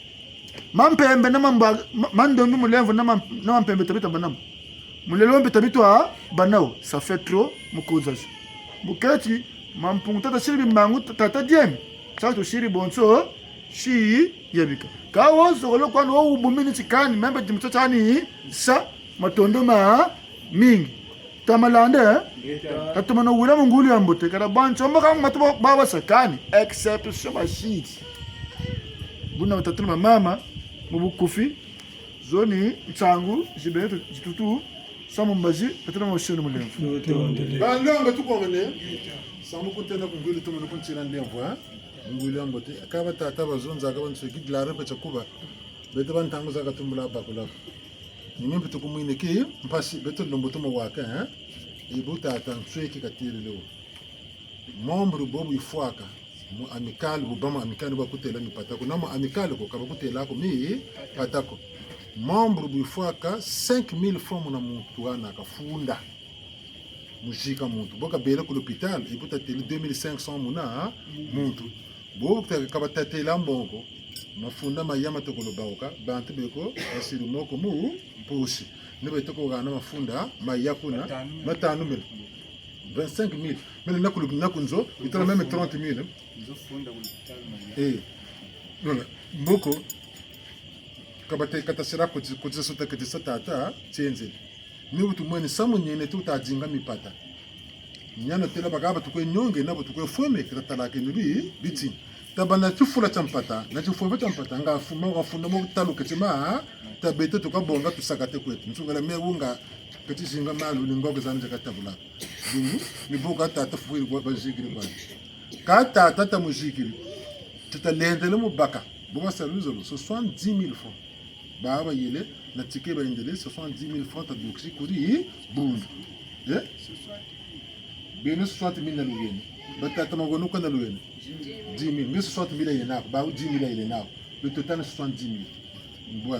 mampembe na mamba mandombi mulemvo na mampembe tabita banam mulelombe tabitwa banao ça fait trop mukozation bukati mampungu tata shiri bimbangu tata diem sato shiri bonso shi yebika kawo zolo kwano wo ubumini chikani membe dimtotani sa matondo ma mingi tamalande tatumana wula munguli ambote kada bancho maka matuba baba sakani except shoma shit buna tatuma mama mubukufi zoni tsangu jibeto jitutu samu mbazi tatuma moshino mulemfu bandonga tukongene samu kuntena kunguli tumana kunchira ndemvu nguli ambote akaba tata bazonza akaba nswiki dilare pecha kuba bete bantangu zaka tumbula bakula Mimi pito kumwine ki mpasi beto lomboto mo waka hein. Ibuta atanswe ki katiri leo. Membre bobu ifuaka mo amical bobama amical ba kutela mi patako na mo amical ko kaba kutela ko mi patako. Membre bu ifuaka 5000 francs na muntu wana kafunda. Mujika muntu boka bela ku l'hôpital ibuta tele 2500 muna muntu. Bobu kaba tatela mbongo. Mafunda mayama tokolo baoka bantu beko asiri moko mu pushi nebe toko gana mafunda mayakuna matanu mil 25000 mele nakulu nakunzo itala même 30000 voilà moko kabate katasira ko sota ketisa tata tsenze ni utu mwene samu nyene tuta jinga mipata nyana tela bagaba tukwe nyonge nabo tukwe fome katala kenubi biti tabana tufula champata na tufuva champata nga funda mo talo ketima tabete tukabonga tusakate kwetu nsungala mewunga ketishinga malu ningoge zanje katabula bingu miboka tata fuiri kwa bajikiri kwa kata tata mujikiri tutalendele mu baka boba saluzo 70000 francs baba yele na tike ba indele 70000 francs taduksi kuri bundu bene 60000 na lugeni batata magonuka na lugeni 10 000, mais 60 000 il y en a, 10 000 il y en a. Le total est 70 000.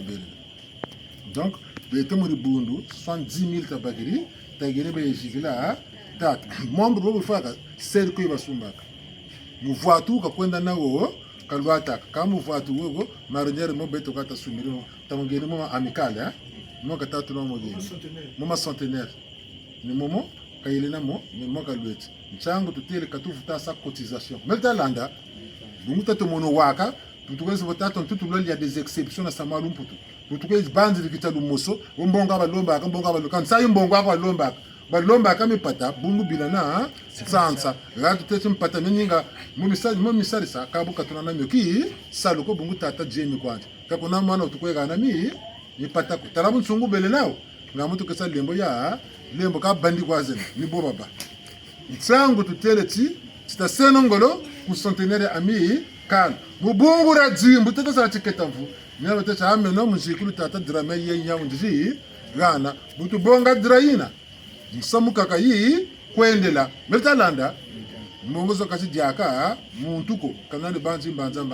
Donc, le temps de Bundu, 70 000 tabagiri, tagiri bejigila, tat. Membre bobu faka, c'est que va sumbaka. Mu voiture ka kwenda nawo, kalwata, kamu voiture wogo, marinière mo beto kata sumiro, tamongeni mo amical hein. Mo kata tuno mo geni. Mo centenaire. Ni momo kayelena mo, ni mo kalweti. Mchango tutele katufuta sa cotisation. Melta landa, bumuta to mono waka, tutukezi votato tutuloli il y a des exceptions na samalu mputu. Tutukezi bandi likita lumoso, mbonga balomba, mbonga balokan, sa mbonga balomba. Balomba kami pata, bungu bilana, sansa. Ratu tete mpata meninga, mumisari sa, kabu katuna na myoki, saluko bungu tata jemi kwanja. Kakuna mwana utukwe gana mi, ni pata ko. Talamu nsungu bele nao, ngamutu kesa lembo ya, lembo ka bandi kwa zene, ni bobaba. Nsangu tuteleti sita senongolo ku centenaire ami kan bubungu radzimbu tata sa chiketamvu nyaba tata ameno muzikulu tata drama yenya unji gana butu bonga draina nsamuka kayi kwendela metalanda mongozo kasi diaka muntuko kanani banzi mbanza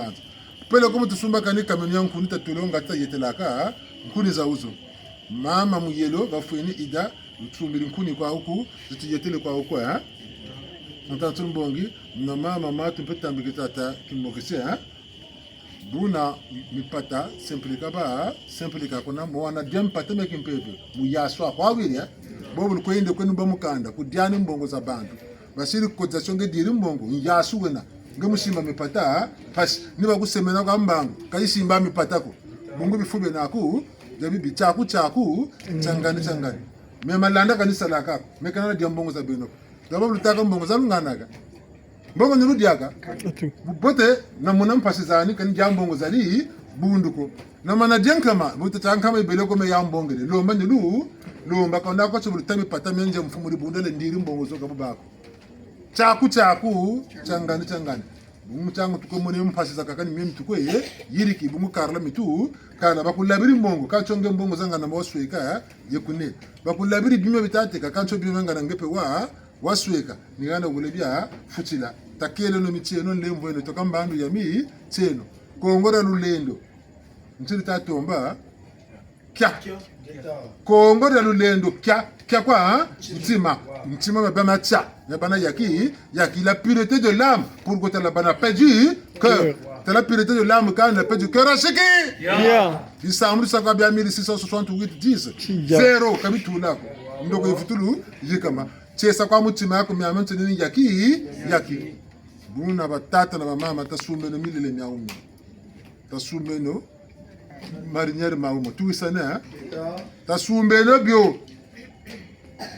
pele komu tusumba kani kamenu yankuni tatulonga ta yetelaka nkuni za uzo mama muyelo bafweni ida utumbiri nkuni kwa huku zituyetele kwa huku Ntantu mbongi na mama tumpetambiki tata kimokise buna mipata simplika kuna mwana dem pateme kimpepe muyaswa kwa wili bobu kwende kwenu bamukanda kudiani mbongo za bantu basiri cotisation diri mbongo yasu wena ngamushima mipata pas niba kusemena kwa mbango kayishimba mipata ko bungu bifube naku jabibi chaku changani mema landa kanisa laka mekana dia mbongo za beno dabo lutaka mbongo za lunganaga mbongo nirudiaka bote na munam pasizani kan jambongo zali bunduko na mana diankama bote tankama ibeleko me yambongere lomba ni lomba kanda ko chubulu tami pata menje mfumuri bundale ndiri mbongo zo kabako chaku changani bumuchango tukomone mpasiza kakani mimi tukwe yiriki bumukarla mitu kana bakulabiri mbongo kachonge mbongo zanga na mosweka yekune bakulabiri bime bitate kakancho bime ngana ngepe wasweka nigana gulebya futila takele no micheno lembo eno tokambandu yami cheno kongora lulendo ntiri tatomba kya kongora lulendo kya kwa ntima mabama cha yabana yaki la pureté de l'âme pour que la bana perdu cœur la pureté de l'âme quand la perdu cœur à cheki il semble ça va bien 1668 10 0 kabitula ndoko ifutulu yikama chesa kwa mutima yako miamento nini yaki buna batata na mama tasumbe no milele nyaumu tasumbe no marinière maumo tuisana tasumbe no bio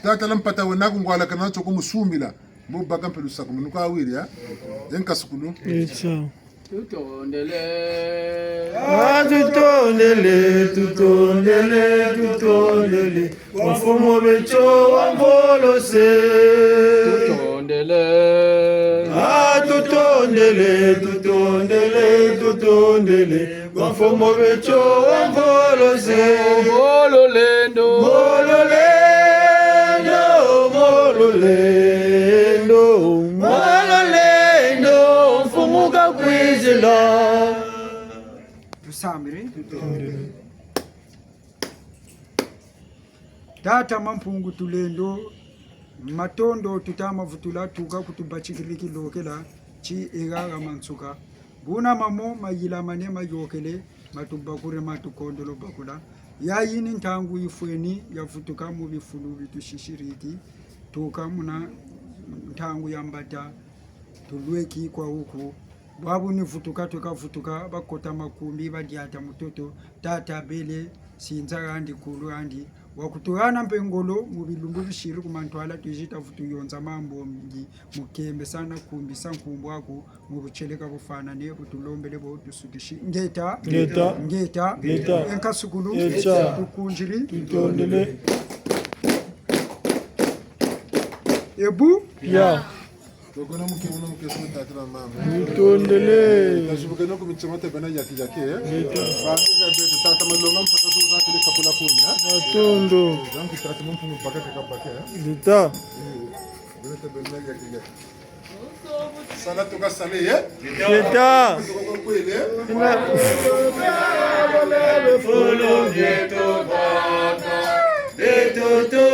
tata lampata wana kungwala kana choko musumbila bo bakampelu sako munuka awiri yenka sukulu tutondele wafumo becho wambolose tutondele Wamfumo becho wamfolose Mololendo Mololendo Mololendo Mololendo Mfumuka kwizila tusamire tata mampungu tulendo matondo tutama vutula tuka kutubachikiriki lokela chi egaga mansuka buna mamo mayila mane mayokele matubakure matukondolo bakula yayini ntangu ifweni yafutuka mu bifulu bitushishiriki tuka muna ntangu yambata tulweki kwa huku babu ni futuka tukafutuka bakota makumbi badyata mutoto tata bele sinza andi kulu andi wakutuhana mpengolo mu bilungu bishiri kumantwala tujita futu yonza mambo mji mukembe sana kumbi sankumbu wako mu bucheleka bufana ne butulombele bo tusukishi ngeta enkasukulu tukunjiri tutondele ebu ya Tokona mukimuna mukesema tatira mama. tutondele Nasubukana kumichama bana yaki yake. Baadhi ya bete tata malonga mpaka tu zakile kapula kunya. matondo Donc tata mumpu mpaka kapaka. lita Bete bana yaki yaki. Sala toka sale ye. lita Follow the Tobacco, the Toto,